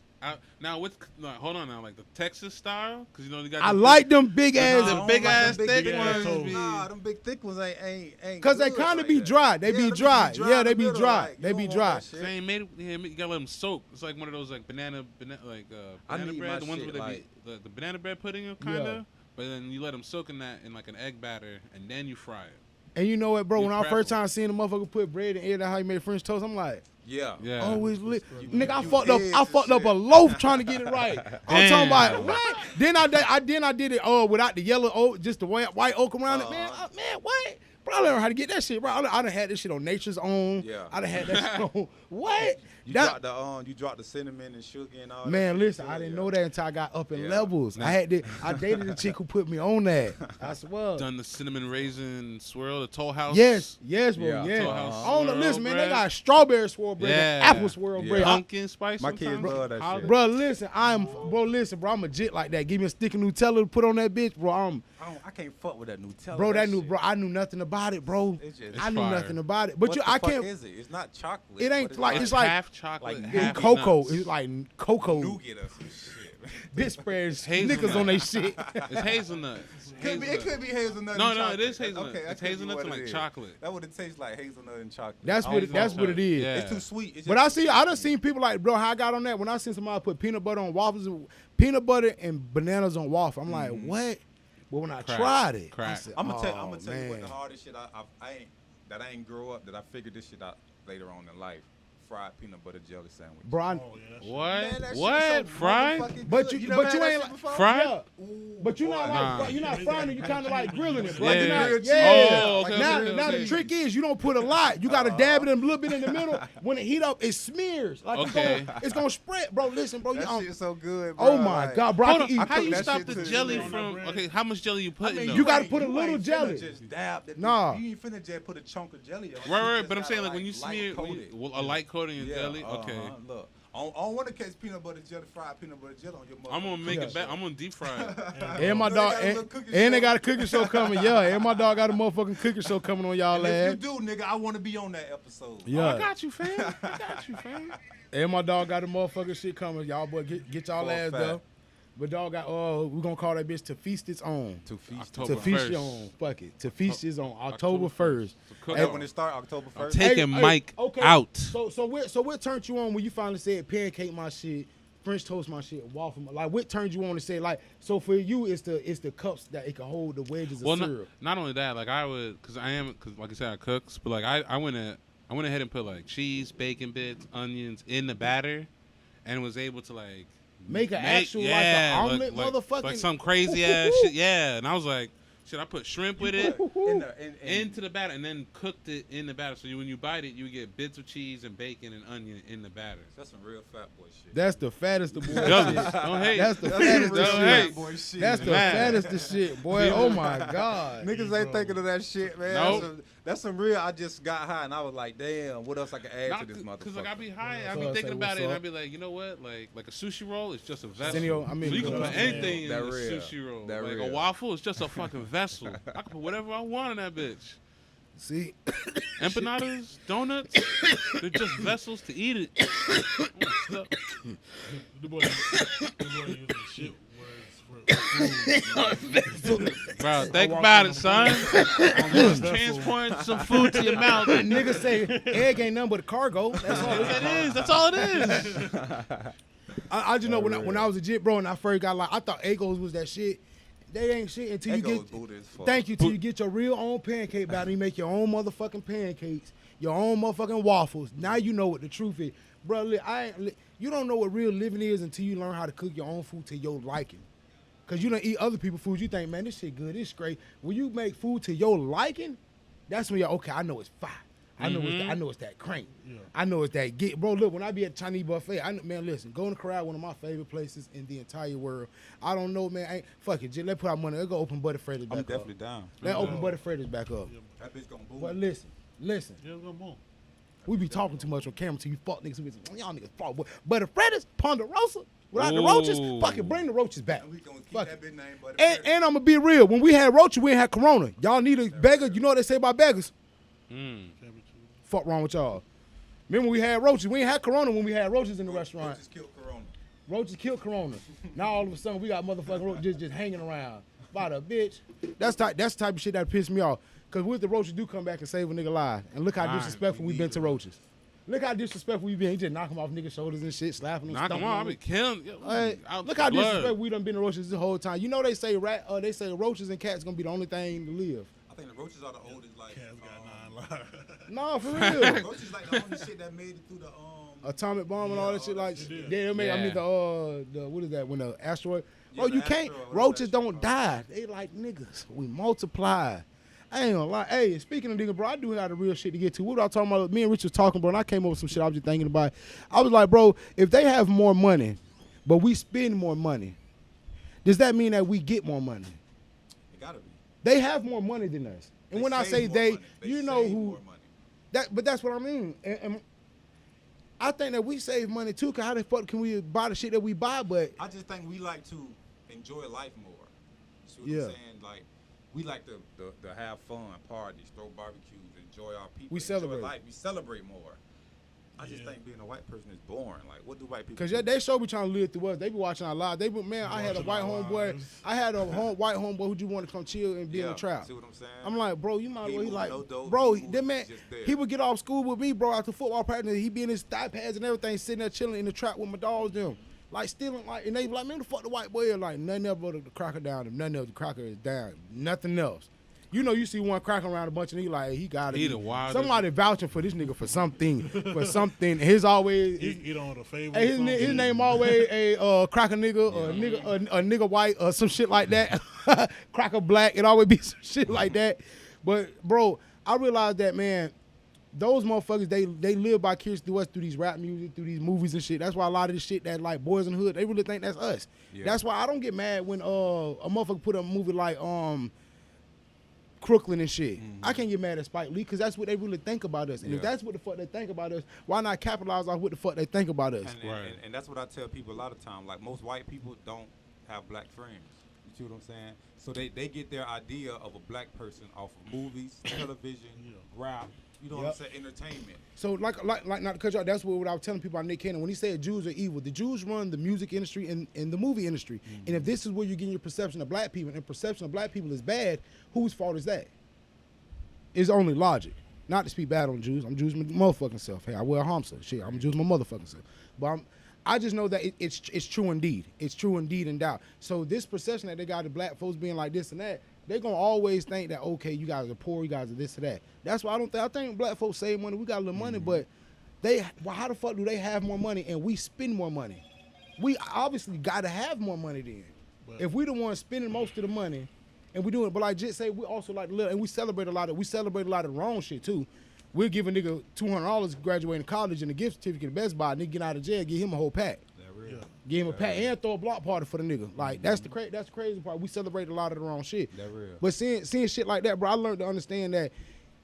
Now what's no, hold on now, like the Texas style, because you know you got. I the- like them big Nah, ass. the I don't big like ass them thick big ones ass- be- Nah, them big thick ones ain't. Cause they good kind of like be that. dry. They Yeah, be them dry. bitches Yeah, in they the be middle, dry. like, They you be don't dry. want that shit. Same made. Yeah, you gotta let them soak. It's like one of those like banana like I banana need bread, my the ones shit where they like- be the banana bread pudding kind of. Yeah. But then you let them soak in that in like an egg batter, and then you fry it. And you know what, bro? You When I crap first on time seeing the motherfucker put bread in egg, that's how you made French toast. I'm like, Yeah. Yeah. always lit. You- Nigga, I you fucked up. eggs I and fucked up shit. a loaf trying to get it right. I'm talking about Damn. what? Then I did it without the yellow oak, just the white oak around it. Man, man, what? Bro, I learned how to get that shit, bro. I done had this shit on Nature's Own. Yeah. I done had that shit on. What? You That- dropped the cinnamon and sugar and all that. Man, shit listen, too, I didn't yeah. know that until I got up in Yeah. levels. I dated a chick who put me on that. I swear. Done the cinnamon raisin swirl, the Toll House. Yes, bro, Yeah. yeah. Toll House I don't know, swirl listen, man, they bread. got strawberry swirl bread, and Yeah. apple swirl Yeah. bread. Pumpkin spice. My kids sometimes. love that How- shit. Bro, listen, bro, I'm a jit like that. Give me a stick of Nutella to put on that bitch, bro. I can't fuck with that Nutella. Bro, that shit. bro, I knew nothing about it, bro. It's just- I knew fire. nothing about it. But What you, the I fuck can't. is it? It's not chocolate. It ain't but like- It's it's like- half chocolate, like half Cocoa, nuts. it's like cocoa. nougat or some shit. Bitch spreads hazelnut. Snickers on they shit. It's hazelnut. It could be hazelnut. No, and no, chocolate. it is hazelnut. Okay, that It's could be hazelnuts what and it like is. chocolate. That would it taste like hazelnut and chocolate. That's I what don't that's fuck what with it is. Yeah. It's too sweet. It's But just I too done sweet. seen people like, bro, how I got on that when I seen somebody put peanut butter on waffles, peanut butter and bananas on waffle. I'm like, what? But when I Crack. tried it, I Crack. said, I'm gonna tell oh, you what man. the hardest shit I ain't grow up that I figured this shit out later on in life. Fried peanut butter jelly sandwich. Bro, Oh, yeah, that shit. What? Man, that shit What? so Fried? motherfucking But good. you- never but had you that ain't shit before? Fried? Yeah. Ooh, But you're not boy. like you're not frying it. You kind of like grilling it, bro. Yeah. You're not, Grilled yeah. Oh, okay, now, okay, now okay. the trick is you don't put a lot. You got to dab it in a little bit in the middle. When it heat up, it smears. Like Okay. it's gonna spread, bro. Listen, bro. That You, shit's so good, bro. oh my Like, God, bro. I Hold can on. eat. How you that stop shit the too. jelly On from? bread. Okay, how much jelly you I putting? mean, though? You gotta ain't- put a you little ain't finna jelly. Just dab that. Nah. You ain't finna just put a chunk of jelly on. Right. just But I'm saying gotta, like when you light smear coat it. a light coating of Yeah, jelly. Okay. Look, I don't want to catch peanut butter jelly, fried peanut butter jelly on your mother. I'm gonna make Yeah. it back. I'm gonna deep fry it. And my They dog, got a and, little cooking and they show. got a cooking show coming. Yeah, and my dog got a motherfucking cooking show coming on y'all And if ass. you do, nigga, I want to be on that episode. I Yeah, got you, fam. I got you, fam. and my dog got a motherfucking shit coming. Y'all boy, get y'all For a ass fact. though. But dog got we gonna call that bitch to feast its own. To feast. October To feast 1st. your own. Fuck it. To feast his own. October 1st. So cook Hey, That when it start October 1st. Taking Mike out. So what turned you on when you finally said pancake my shit, French toast my shit, waffle my, like what turned you on to say like so for you it's the cups that it can hold the wedges of Well, syrup. not only that, like I would, cause like I said, I cooks, but like I went ahead and put like cheese, bacon bits, onions in the batter, and was able to like Make an actual like an omelet like motherfucking some crazy ass shit, yeah. And I was like, Shit, I put shrimp with it into the batter and then cooked it in the batter. So when you bite it, you get bits of cheese and bacon and onion in the batter. That's some real fat boy shit. That's the fattest of boy shit. Don't hate. That's the fattest Don't of hate. shit. Boy, shit. That's the Man. fattest of shit, boy. Oh my god. Niggas ain't thinking of that shit, man. Nope. That's some real. I just got high and I was like, damn, what else I can add to this motherfucker? Because like I be high, I So be I thinking say, about what's it, and up? I be like, you know what? Like a sushi roll is just a vessel. Senor, I mean, so you can put man. anything in That a real. sushi roll. That Like real. a waffle is just a fucking vessel. I can put whatever I want in that bitch. See, Empanadas, donuts, they're just vessels to eat it. The boy using shit words for food. Bro, think about it, son. Just transporting some food to your mouth. niggas say egg ain't nothing but a cargo. That's all. It is. That's all it is. I just know when I was a jit, bro, and I first got like, I thought Eggos was that shit. They ain't shit until you Eggo's get. booty as fuck. Thank you till you get your real own pancake batter. You make your own motherfucking pancakes, your own motherfucking waffles. Now you know what the truth is, bro. You don't know what real living is until you learn how to cook your own food to your liking. Cause you don't eat other people's food. You think, man, this shit good, this great. When you make food to your liking, that's when you're okay. I know it's fire. I know it's that crank. Yeah. I know it's that get, bro. Look, when I be at Chinese buffet, man, listen, Golden Corral, one of my favorite places in the entire world. I don't know, man. Fuck it, just let's put our money. Let's go open Buddy Freddy's back I'm up. definitely down. Let's open Buddy Freddy's back up. That bitch gonna boom. But listen. Yeah, we're gonna move. We be talking too much on camera till you fuck niggas. We be like, y'all niggas fuck. Buddy Freddy's, Ponderosa, without the roaches, Ooh. fucking bring the roaches back. And we gonna keep Fuck that it. bitch name, but And I'm gonna be real. When we had roaches, we ain't had Corona. Y'all need a beggar. You know what they say about beggars? Mm. Fuck wrong with y'all. Remember we had roaches. We ain't had Corona when we had roaches in the restaurant. Just killed Corona. Roaches killed Corona. Now all of a sudden we got motherfucking roaches just hanging around. By the bitch. That's the type of shit that pissed me off. Cause what if the roaches do come back and save a nigga alive? And look how Right. disrespectful we been to roaches. Look how disrespectful we been. He just knock them off niggas' shoulders and shit, slapping them. Knock them stomping off. I them. be killing. Hey, Out look how blood. disrespectful we done been to roaches this whole time. You know they say roaches and cats gonna be the only thing to live. I think the roaches are the oldest. Like, Cat's got 9 lives. No, for real. roaches like the only shit that made it through the Atomic bomb and all that shit like Yeah. they made. I mean Yeah. the what is that when the asteroid? Yeah, Bro, the you can't. asteroid, whatever Roaches that shit don't die. They like niggas. We multiply. I ain't gonna lie. Hey, speaking of niggas, bro, I do have the real shit to get to. What was I talking about? Me and Rich was talking, bro, and I came up with some shit I was just thinking about. I was like, bro, if they have more money, but we spend more money, does that mean that we get more money? It gotta be. They have more money than us. And They when I save say more they, money. you know save who. more money. But that's what I mean. And I think that we save money too. Cause how the fuck can we buy the shit that we buy? But I just think we like to enjoy life more. You see what Yeah. I'm saying? Like, we like to have fun, parties, throw barbecues, enjoy our people. We enjoy celebrate. life. We celebrate more. I just Yeah. think being a white person is boring. Like, what do white people Cause do? they show be trying to live through us. They be watching our lives. They be, man, I had a Watching white our homeboy. lives. I had a white homeboy who just want to come chill and be in the trap. See what I'm saying? I'm like, bro, you might as well. He He like, moving no dope, bro, he that moving man, just there. he would get off school with me, bro, after football practice. He be in his thigh pads and everything, sitting there chilling in the trap with my dogs, them. Like stealing, like, and they be like, man, the fuck the white boy is like, nothing else but the cracker down, and nothing else, the cracker is down, nothing else. You know, you see one cracker around a bunch and he like, he got it. He the wildest. Somebody vouching for this nigga for something, His always, He don't a favor. hey, his name always a cracker nigga, or a nigga white, or some shit like that. Cracker black, it always be some shit like that. But bro, I realized that, man, those motherfuckers, they live vicariously through us, through these rap music, through these movies and shit. That's why a lot of this shit that like Boys in the Hood, they really think that's us. Yeah. That's why I don't get mad when a motherfucker put a movie like Crooklyn and shit. I can't get mad at Spike Lee because that's what they really think about us. And if Yeah. that's what the fuck they think about us, why not capitalize off what the fuck they think about us? And that's what I tell people a lot of times. Like, most white people don't have black friends. You see what I'm saying? So they get their idea of a black person off of movies, television, rap, you know what I'm saying, entertainment. So like not to cut you off, that's what I was telling people about Nick Cannon. When he said Jews are evil, the Jews run the music industry and the movie industry. And if this is where you're getting your perception of black people, and perception of black people is bad, whose fault is that? It's only logic. Not to speak bad on Jews. I'm Jews my motherfucking self. Hey, I wear a hamsa. Shit, I'm Jews my motherfucking self. But I just know that it's true indeed. It's true indeed and doubt. So this perception that they got of black folks being like this and that, they're gonna always think that, okay, you guys are poor, you guys are this or that. That's why I think black folks save money. We got a little money, but how the fuck do they have more money and we spend more money? We obviously gotta have more money then. But- If we the ones spending most of the money and we doing. But like Jit say, we also like to live, and we celebrate a lot of the wrong shit too. We'll give a nigga $200 graduating college and a gift certificate at Best Buy. Nigga get out of jail, give him a whole pack. Yeah. Give him a pack and throw a block party for the nigga. Like that's the crazy part. We celebrate a lot of the wrong shit. That real. But seeing shit like that, bro, I learned to understand that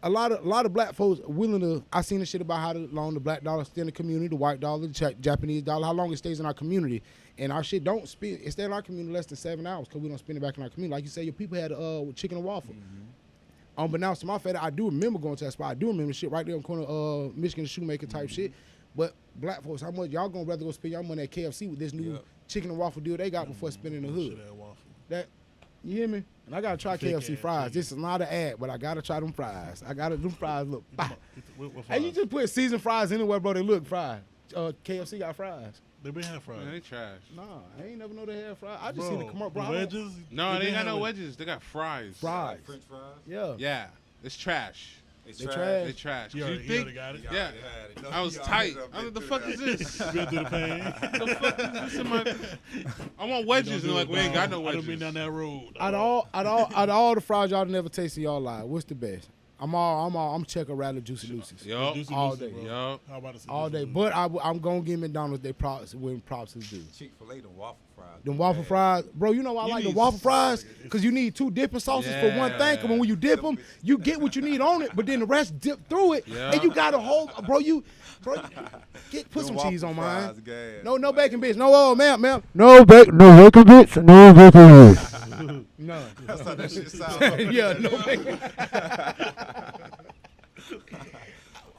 a lot of black folks are willing to. I seen the shit about how long the black dollar stay in the community, the white dollar, the Japanese dollar, how long it stays in our community, and our shit don't spend. It stay in our community less than 7 hours because we don't spend it back in our community. Like you say, your people had chicken and waffle. Unbeknownst to my fed, I do remember going to that spot. I do remember shit right there on the corner of Michigan Shoemaker type shit. But black folks, how much y'all gonna rather go spend your money at KFC with this new chicken and waffle deal they got before spending in the hood? That you hear me? And I gotta try KFC fries. This is not an ad, but I gotta try them fries. Them fries look. Hey, you just put seasoned fries anywhere, bro. They look fried. KFC got fries. They been having fries. Man, they trash. Nah, I ain't never know they had fries. I just seen the commercial. Bro, wedges? No, they ain't got no wedges. They got fries. Fries. French fries? Yeah. Yeah, it's trash. It's They trash. trash. They trash. You You already think? got it. Yeah. No, I was you tight. already I was like, the been fuck through is that. this? Been through the pain. The fuck is this in my? I want wedges, and like we ain't got no I wedges. done been down that road. Out of all the fries y'all never tasted in y'all life, what's the best? I'm checking Rattler Juicy Lucy's. Yup. all day. Yup. How about to All day. But I'm gonna give McDonald's their props when props is due. Chick-fil-A, the waffle fries. Them waffle fries, bro. You know why I You like the need waffle fries? Because you need 2 dipping sauces for one thing. And when you dip them, you get what you need on it, but then the rest dip through it, Yeah. and you got a whole, bro. Put some Them cheese on waffle mine. fries, gas. No bacon bits. No, ma'am. No bacon bits. No bacon bits. None. That's how that shit sounds. Yeah, no bacon.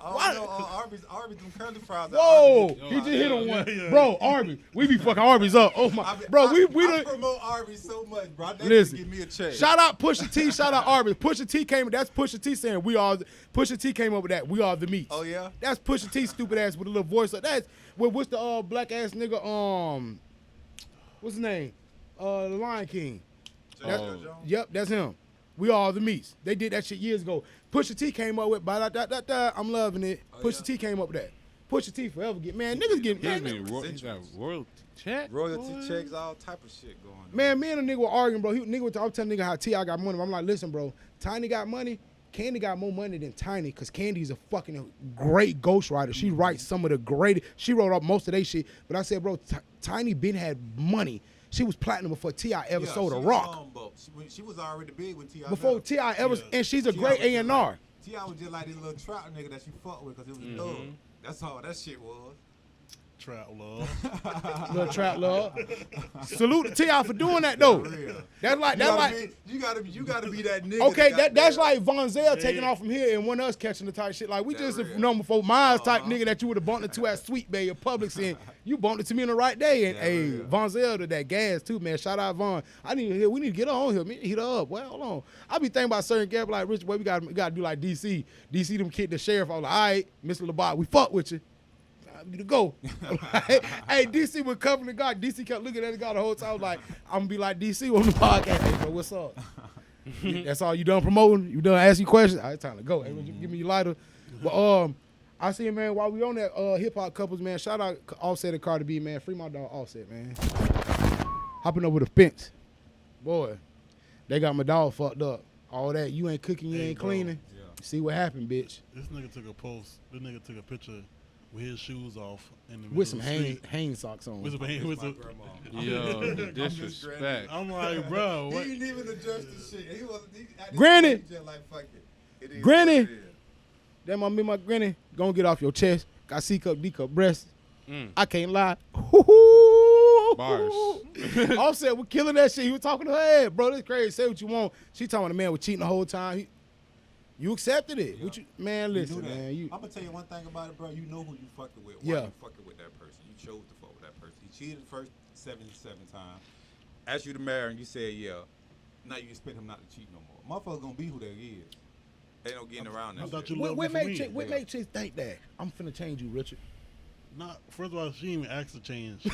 I don't know, Arby's, them curly fries. at Whoa, Arby's. he just hit on one, yeah. bro. Arby's, we be fucking Arby's up. Oh my, bro, we I done. promote Arby's so much, bro. They Listen, give me a check. Shout out Pusha T, shout out Arby's. Pusha T that's Pusha T saying Pusha T came up with that. We are the meats. Oh yeah. That's Pusha T stupid ass with a little voice like that. What's the black ass nigga? What's his name? The Lion King. Jones. Yep, that's him. We are the meats. They did that shit years ago. Pusha T came up with I'm loving it. Pusha T came up with that. Pusha T forever niggas get He's got royalty check. Royalty checks, all type of shit going on. Man, me and a nigga were arguing, bro. I'm telling nigga how T.I. got money. I'm like, listen, bro. Tiny got money. Candy got more money than Tiny because Candy's a fucking great ghostwriter. She writes some of the greatest. She wrote up most of they shit. But I said, bro, Tiny been had money. She was platinum before T.I. ever sold a rock. She was already big when T.I. Before T.I. ever, and she's a T.I. great was just A&R. like- T.I. was just like this little trout nigga that she fucked with because it was a thug. That's all that shit was. Trap love. Little trap love. Salute to T.I. for doing that though. Real. That's like You gotta be that nigga. okay. that That's goddamn- like Von Zell taking off from here and one of us catching the type shit. Like we That just a real. number 4 miles type nigga that you would have bumped into at Sweet Bay or Publix and you bumped it to me on the right day. And That hey, real. Von Zell to that gas too, man. Shout out Von. I need to hear. We need to get her on here. Hit her up. Well, hold on. I be thinking about certain gap like Rich boy. We got to do like DC. DC them kick the sheriff. I was like, all right, Mr. LeBot, we fuck with you. To go. Hey, DC was covering the guy. DC kept looking at the guy the whole time. I was like, I'm gonna be like DC on the podcast. Hey, bro, what's up? That's all you done promoting? You done asking questions? All right, time to go. Hey, give me your lighter. But I see, man, while we on that hip hop couples, man, shout out Offset and Cardi B, man. Free my dog Offset, man. Hopping over the fence. Boy, they got my dog fucked up. All that, you ain't cooking, you ain't bro. cleaning. Yeah. See what happened, bitch. This nigga took a post. This nigga took a picture with his shoes off in the middle With some of the street. Hanes socks on. With some Miss with my some- grandma. Yo, the disrespect. I'm like, bro, what? He didn't even address the shit. He wasn't. Granny. He just like fuck it. It is Granny. what it is. That my granny gonna get off your chest. Got C cup, D cup breasts. Mm. I can't lie. Bars. Offset was killing that shit. He was talking to her head, bro. That's crazy. Say what you want. She talking the man was cheating the whole time. You accepted it. Yeah. What you, man? You Listen, knew that. man. I'm gonna tell you one thing about it, bro. You know who you fucking with. Yeah. Why you fucking with that person? You chose to fuck with that person. He cheated the first 77 times. Asked you to marry, and you said yeah. Now you expect him not to cheat no more. Motherfucker gonna be who they is. Ain't no getting around I that. thought shit. you loved What me for make me. make chicks think that? I'm finna change you, Richard. Not first of all, she didn't even ask to change. She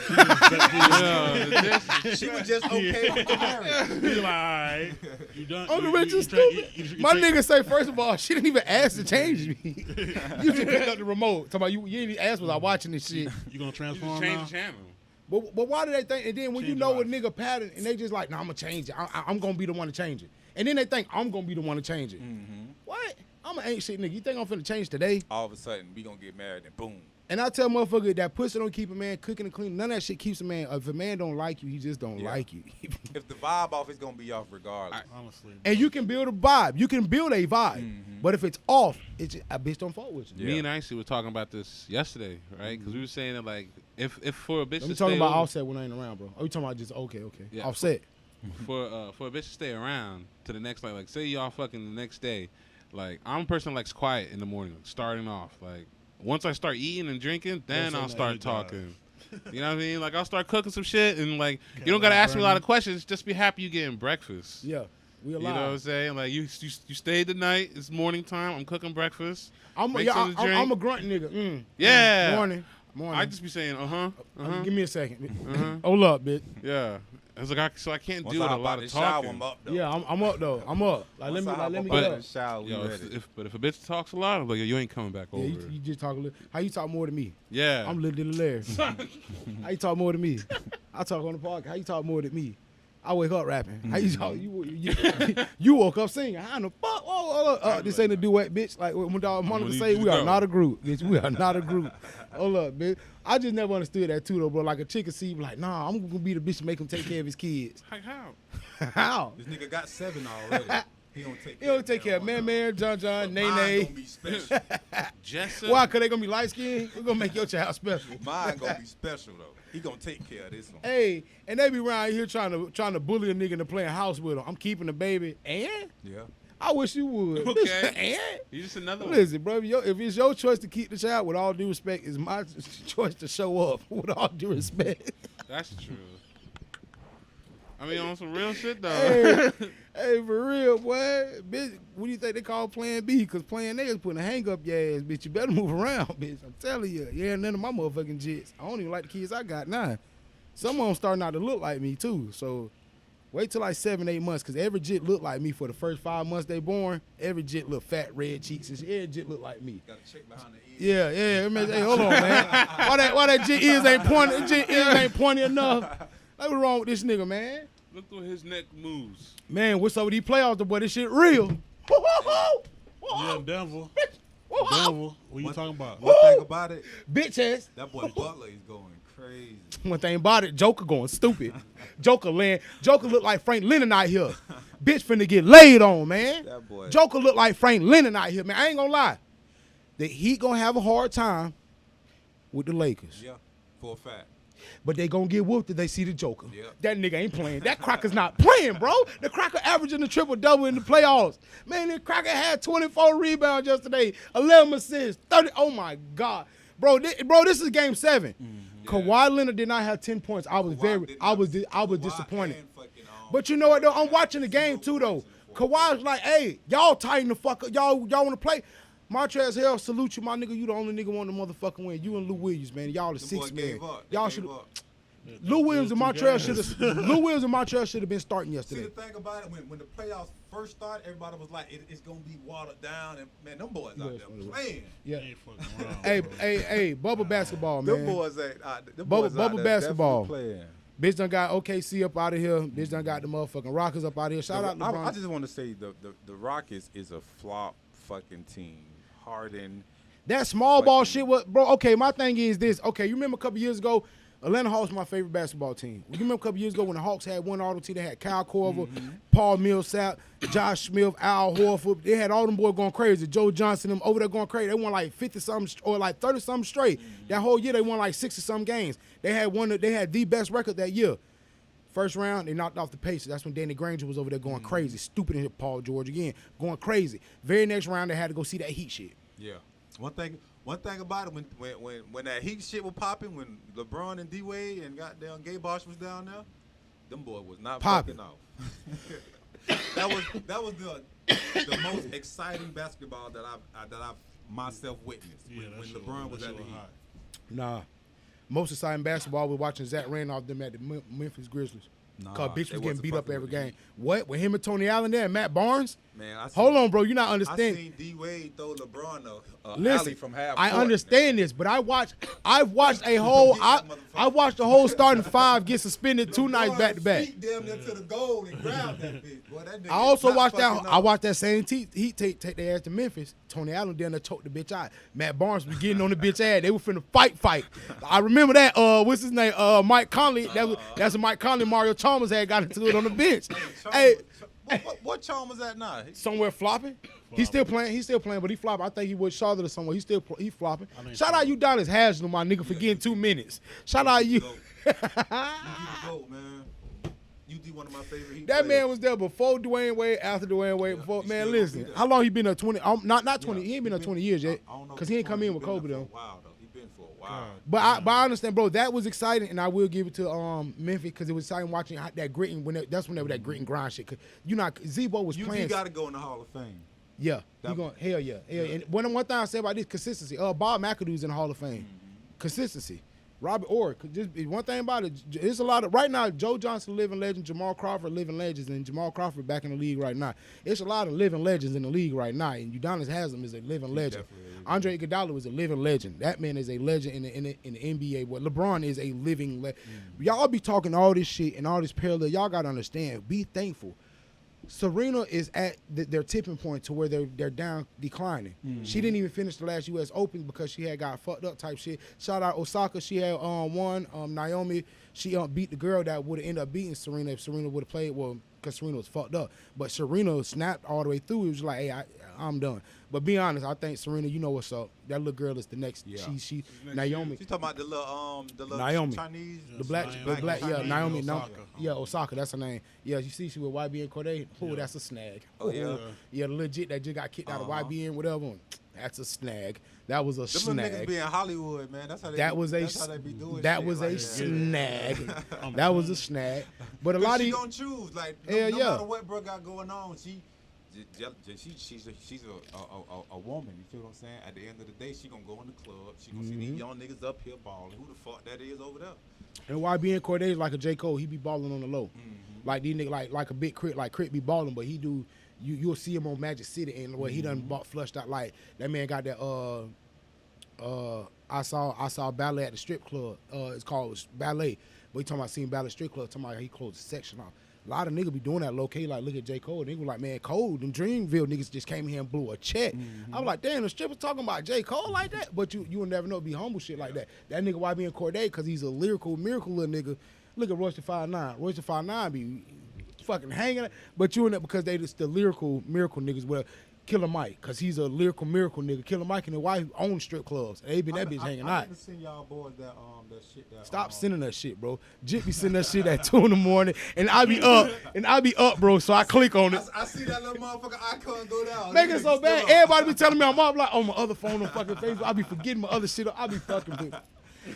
She was just okay with the marriage. He's like, all right, you done. Uncle you Richard try- stupid. you My take- nigga say, first of all, she didn't even ask to change me. You just picked up the remote. Talking about you didn't even ask was I watching this shit. You gonna You transform just now? change the channel. But why do they think? And then when you Change know your a nigga pattern, and they just like, nah, I'm gonna change it. I'm gonna be the one to change it. And then they think I'm gonna be the one to change it. What? I'm an ain't shit nigga. You think I'm finna change today? All of a sudden, we gonna get married and boom. And I tell motherfucker that pussy don't keep a man cooking and cleaning. None of that shit keeps a man. If a man don't like you, he just don't like you. If the vibe off, it's gonna be off regardless. Honestly. And you can build a vibe. You can build a vibe. But if it's off, it's just, a bitch don't fuck with you. Me and Icy were talking about this yesterday, right? Because we were saying that like if for a bitch I'm to talking stay about over, Offset when I ain't around, bro. Are you talking about just okay? Yeah. Offset. for a bitch to stay around to the next like say y'all fucking the next day, like I'm a person that likes quiet in the morning, like, starting off. Like once I start eating and drinking, then I'll start talking. You know what I mean? Like I'll start cooking some shit and like you don't gotta ask me a lot of questions. Just be happy you getting breakfast. Yeah, we alive. You know what I'm saying? Like you stayed the night. It's morning time. I'm cooking breakfast. I'm a grunt nigga. Yeah. Morning. I just be saying Give me a second. Hold up, bitch. Yeah. It's like I can't Once do it I a lot about of to shower, talking. I'm up though. Yeah, I'm up though. I'm up. Like let me But- get up. shower, we Yo, ready. if a bitch talks a lot, I'm like, yo, you ain't coming back Yeah, over. you just talk a little. How you talk more than me? Yeah. I'm little Larry. How you talk more than me? I talk on the podcast. How you talk more than me? I wake up rapping. How you talk? You woke up singing. How in the fuck? This ain't a duet, bitch. Like when dog Monica need say, you to we are go. not a group, bitch. We are not a group. Hold up, bitch. I just never understood that too, though, bro. Like a chick could see, like, nah, I'm gonna be the bitch to make him take care of his kids. Like how? How? This nigga got 7 already. He don't take. He don't take care of Man, John, Mine Nay. gonna be special. Jessup? Why? Cause they gonna be light skinned? We're gonna make your child special. Mine gonna be special though. He gonna take care of this one. Hey, and they be around here trying to bully a nigga into playing house with him. I'm keeping the baby, and Yeah. I wish you would. Okay. And You just another one. listen, bro. If it's your choice to keep the child, with all due respect, it's my choice to show up. With all due respect. That's true. I mean, on some real shit though. Hey, for real, boy. Bitch, what do you think they call Plan B? Because Plan A is putting a hang up your ass, bitch. You better move around, bitch. I'm telling you. Yeah, none of my motherfucking jits. I don't even like the kids I got now. Some of them starting out to look like me, too. So wait till like 7-8 months, because every jit look like me for the first 5 months they born. Every jit look fat, red cheeks. And every jit look like me. Got a check behind the ear. Yeah. Hey, hold on, man. Why that jit ears ain't pointy? Jit ears ain't pointy enough. Like, what's wrong with this nigga, man? Look through his neck moves. Man, what's up with these playoffs? The boy, this shit real. Yeah, Denver. Woo-hoo. Denver. What you talking about? One thing about it, Bitch ass. that boy Butler is going crazy. One thing about it, Joker going stupid. Joker look like Frank Lennon out here. Bitch finna get laid on, man. That boy. Joker look like Frank Lennon out here, man. I ain't gonna lie. The Heat gonna have a hard time with the Lakers. Yeah, for a fact. But they gonna get whooped if they see the Joker. Yeah. That nigga ain't playing. That Crocker's not playing, bro. The Crocker averaging the triple-double in the playoffs. Man, the Crocker had 24 rebounds yesterday, 11 assists, 30. Oh, my God. Bro, this is game 7. Kawhi Leonard did not have 10 points. I was disappointed. But you know what, though? I'm watching the game, too, though. Kawhi's like, hey, y'all tighten the fuck up. Y'all want to play? Montrezl Harrell, salute you, my nigga. You the only nigga want to motherfucking win. You and Lou Williams, man. Y'all the 6 man. Y'all should. Lou Williams and Montrezl should have been starting See, yesterday. the thing about it, when the playoffs first started, everybody was like, it's going to be watered down. And, man, them boys out there playing. Yeah. Ain't fucking around, Hey, bubble basketball, man. Them boys ain't them Bubble- boys out bubble there basketball. definitely playing. Bitch done got OKC up out of here. Bitch done got the motherfucking Rockets up out of here. Shout out LeBron. I just want to say the Rockets is a flop fucking team. Harden. That small ball shit, bro? Okay, my thing is this. Okay, you remember a couple years ago, Atlanta Hawks my favorite basketball team. You remember a couple years ago when the Hawks had one auto team? They had Kyle Korver, Paul Millsap, Josh Smith, Al Horford. They had all them boys going crazy. Joe Johnson, them over there going crazy. They won like 50-something or like 30-something straight. That whole year they won like 60-something games. They had the best record that year. First round, they knocked off the Pacers. That's when Danny Granger was over there going crazy. Stupid and hit Paul George again, going crazy. Very next round, they had to go see that Heat shit. Yeah. One thing about it, when that Heat shit was popping, when LeBron and D Wade and goddamn Gay Bosh was down there, them boy was not Popping. fucking off. that was the most exciting basketball that I've myself witnessed when LeBron was at the Heat. Nah. Most exciting basketball was watching Zach Randolph them at the Memphis Grizzlies. Cause bitch was getting wasn't beat up fucking every with the game. Heat. What? With him and Tony Allen there and Matt Barnes? Man, Hold on, bro. You're not I understanding. seen D Wade throw LeBron a alley Listen, from half I court. understand this, but I've watched a whole I watched the whole starting five get suspended 2 nights back to back. Feet damn near to the goal and grabbed that bitch. Boy, that nigga I also not watched fucking that. up. I watched that same Heat take their ass to Memphis. Tony Allen down there choked the bitch out. Matt Barnes was getting on the bitch ass. They were finna fight. I remember that. What's his name? Mike Conley. That's what Mike Conley. Mario Chalmers had got into it on the bench. Hey, What Chalmers at now? somewhere flopping. He's still playing, but he flopping. I think he was Charlotte or somewhere. He flopping. Shout out Udonis Haslem, my nigga, for getting 2 minutes. Shout out you. You the GOAT, man. You do one of my favorite Heat That players. man was there before Dwayne Wade, after Dwayne Wade, before. he Man, still listen. gonna be there. How long he been there? 20? Not 20. He ain't been there He 20 years yet. I don't know Because if he ain't it's come 20. in with He been Kobe there though. for a while, though. He been for a while. But I understand, bro. That was exciting, and I will give it to Memphis because it was exciting watching that grit and that's whenever that grit and grind shit. Cause Zebo was You playing. got to go in the Hall of Fame. Yeah, he going hell yeah. And one thing I say about this consistency. Bob McAdoo's in the Hall of Fame. Consistency. Robert Orr. Just one thing about it. It's a lot of right now. Joe Johnson living legend. Jamal Crawford living legends, and Jamal Crawford back in the league right now. It's a lot of living legends in the league right now, and Udonis Haslem is a living legend. Andre Iguodala is a living legend. That man is a legend in the NBA. But LeBron is a living legend. Y'all be talking all this shit and all this parallel. Y'all gotta understand. Be thankful. Serena is at their tipping point to where they're down declining. She didn't even finish the last U.S. Open because she had got fucked up type shit. Shout out Osaka. She had won. Naomi, she beat the girl that would have ended up beating Serena if Serena would have played well because Serena was fucked up. But Serena snapped all the way through. It was like, hey, I'm done. But be honest, I think Serena, you know what's up. That little girl is the next. Yeah. She Naomi. She's talking about the little Naomi. Chinese. The black, Naomi. Naomi, Osaka. Osaka, that's her name. Yeah, you see, she with YBN Corday. Oh, that's a snag. Oh, yeah. Yeah, the legit that just got kicked out of YBN, whatever. That's a snag. That was a Them little niggas snag. be in Hollywood, man. That's how they. That's how they was a snag. That was a snag. But a lot of she you, gonna choose like Hell no yeah. matter what bro got going on. She's a woman. You feel what I'm saying? At the end of the day, she gonna go in the club. She gonna see these young niggas up here balling. Who the fuck that is over there? and YBN Corday is like a J. Cole. He be balling on the low. Like these niggas, like a big Crit, like Crit be balling, but he do. You'll see him on Magic City and what he done bought flushed out. Like that man got that. I saw ballet at the strip club. It's called ballet. But he talking about seeing ballet strip club. Talking about he closed the section off. A lot of niggas be doing that low key. Like look at J. Cole. They was like, man, Cole, them Dreamville niggas just came here and blew a check. I was like, damn, the strippers talking about J. Cole like that. But you will never know. It be humble shit like that. That nigga YBN Corday because he's a lyrical miracle little nigga. Look at Royce the 5'9". Royce the 5'9" be fucking hanging. But you in that because they just the lyrical miracle niggas. Well, Killer Mike, because he's a lyrical miracle nigga. Killer Mike and his wife own strip clubs. They been that bitch hanging out. I didn't send y'all boys that shit. Stop sending that shit, bro. Jit be sending that shit at 2 in the morning, and I be up, bro. So I click on it. I see that little motherfucker icon go down. Make it so bad. Everybody be telling me I'm up like on my other phone on fucking Facebook. I be forgetting my other shit. I be fucking with.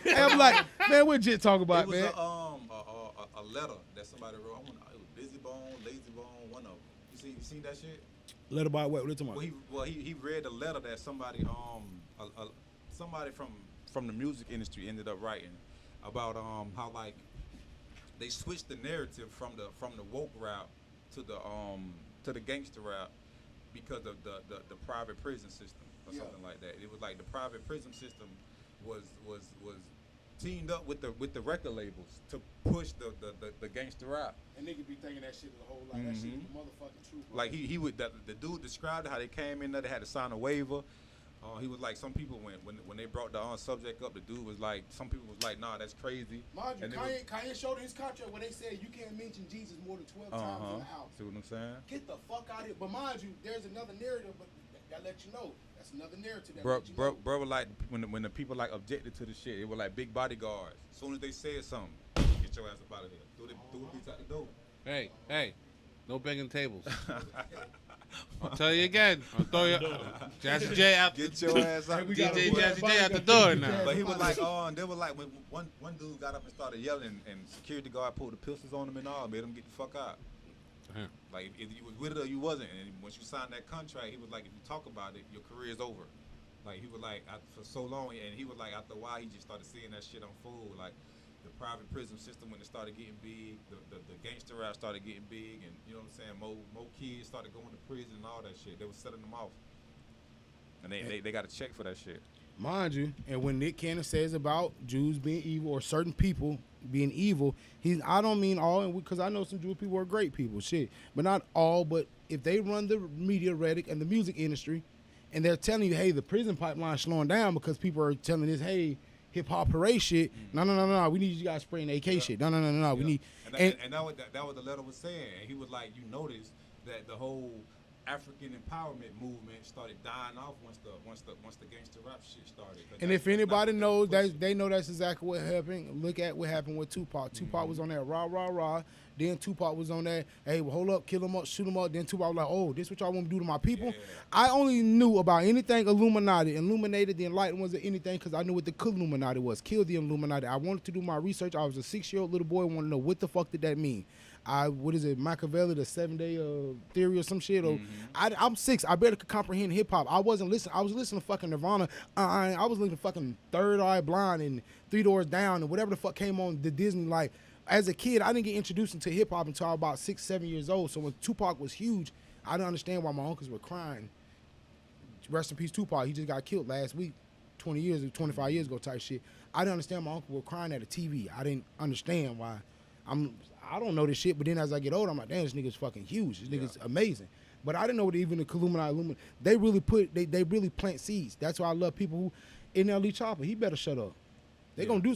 And I'm like, man, what Jit talk about, It was man? a letter that somebody wrote. It was Busy Bone, Lazy Bone, one of them. You seen that shit? Let about what? What you talking about? Well, he read a letter that somebody somebody from the music industry ended up writing about how like they switched the narrative from the woke route to the gangster route because of the private prison system or something like that. It was like the private prison system was teamed up with the record labels to push the gangster route. And niggas be thinking that shit is a whole lot. That shit is motherfucking true. Bro. Like he would the dude described how they came in there, they had to sign a waiver. He was like, some people when they brought the subject up, the dude was like, some people was like, nah, that's crazy. Mind you, And Kanye showed his contract where they said you can't mention Jesus more than 12 times in the house. See what I'm saying? Get the fuck out of here. But mind you, there's another narrative, but that let you know. That's another narrative that Bro, let you know. bro, were like when the people like objected to the shit, it were like big bodyguards. As soon as they said something, get your ass up out of here. Threw the beats out the door. Hey, no begging tables. I'll tell you again. I'll throw you, Jazzy J out. Get your ass out. DJ Jazzy J out the door now. But he was like, and they were like, when one dude got up and started yelling, and security guard pulled the pistols on him and all, made him get the fuck out. Damn. Like if you was with it or you wasn't, and once you signed that contract, he was like, if you talk about it, your career is over. Like he was like, for so long, and he was like, after a while, he just started seeing that shit unfold. Like private prison system when it started getting big, the gangster rap started getting big, and you know what I'm saying, more kids started going to prison and all that shit. They was selling them off, and they got a check for that shit. Mind you, and when Nick Cannon says about Jews being evil or certain people being evil, I don't mean all, because I know some Jewish people are great people, shit, but not all. But if they run the media rhetoric and the music industry, and they're telling you, hey, the prison pipeline's slowing down because people are telling this, hey, hip hop parade shit. No, we need you guys spraying AK shit. No. We need. And that was the letter was saying. And he was like, you notice that the whole African empowerment movement started dying off once the gangster rap shit started. And if anybody knows, they know that's exactly what happened. Look at what happened with Tupac. Tupac was on that rah. Then Tupac was on that, hey, well, hold up, kill him up, shoot him up. Then Tupac was like, oh, this what y'all want to do to my people? Yeah. I only knew about anything Illuminated, the enlightened ones, or anything, because I knew what the Illuminati was. Kill the Illuminati. I wanted to do my research. I was a 6-year-old little boy, wanted to know what the fuck did that mean. What is it, Machiavelli, the 7-day theory or some shit? Or I'm 6. I barely could comprehend hip hop. I wasn't listening. I was listening to fucking Nirvana. I was listening to fucking Third Eye Blind and Three Doors Down and whatever the fuck came on the Disney. Like, as a kid, I didn't get introduced into hip hop until I was about 6, 7 years old. So when Tupac was huge, I didn't understand why my uncles were crying. Rest in peace, Tupac. He just got killed last week, 25 years ago type shit. I didn't understand my uncle were crying at the TV. I didn't understand why. I don't know this shit, but then as I get older, I'm like, damn, this nigga's fucking huge. This nigga's amazing. But I didn't know what even the Illuminati, they really really plant seeds. That's why I love people who, NLE Chopper, he better shut up. They gonna do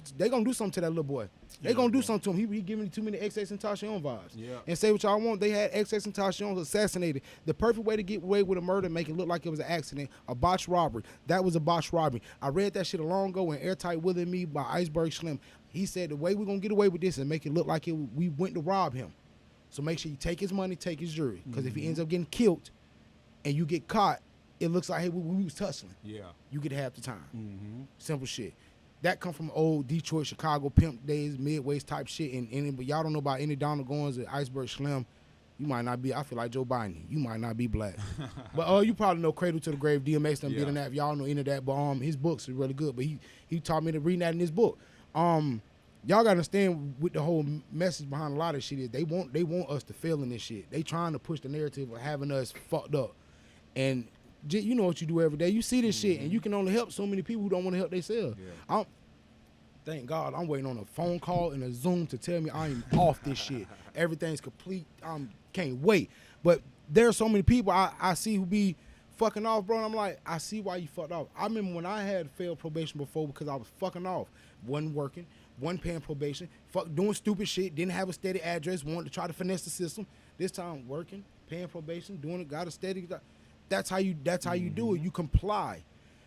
something to that little boy. They gonna do something to him. He giving me too many XX and Tashion vibes. Yeah. And say what y'all want. They had XX and Tashion assassinated. The perfect way to get away with a murder, make it look like it was an accident, a botched robbery. That was a botched robbery. I read that shit a long ago in Airtight Will and Me by Iceberg Slim. He said the way we're gonna get away with this is make it look like we went to rob him. So make sure you take his money, take his jewelry. Because if he ends up getting killed and you get caught, it looks like, hey, we was tussling. Yeah. You get half the time. Simple shit. That come from old Detroit, Chicago pimp days, midways type shit. But y'all don't know about any Donald Goins or Iceberg Slim. You might not be. I feel like Joe Biden. You might not be black. But you probably know Cradle to the Grave, DMX done been in that. If y'all know any of that. But his books are really good. But he taught me to read that in his book. Y'all gotta understand what the whole message behind a lot of shit is. They want us to fail in this shit. They trying to push the narrative of having us fucked up. And you know what you do every day. You see this shit, and you can only help so many people who don't want to help themselves. Yeah. Thank God I'm waiting on a phone call and a Zoom to tell me I'm off this shit. Everything's complete. Can't wait. But there are so many people I see who be fucking off, bro. And I'm like, I see why you fucked off. I remember when I had failed probation before because I was fucking off. Wasn't working, wasn't paying probation, doing stupid shit, didn't have a steady address, wanted to try to finesse the system. This time working, paying probation, doing it, got a steady. That's how you do it. You comply.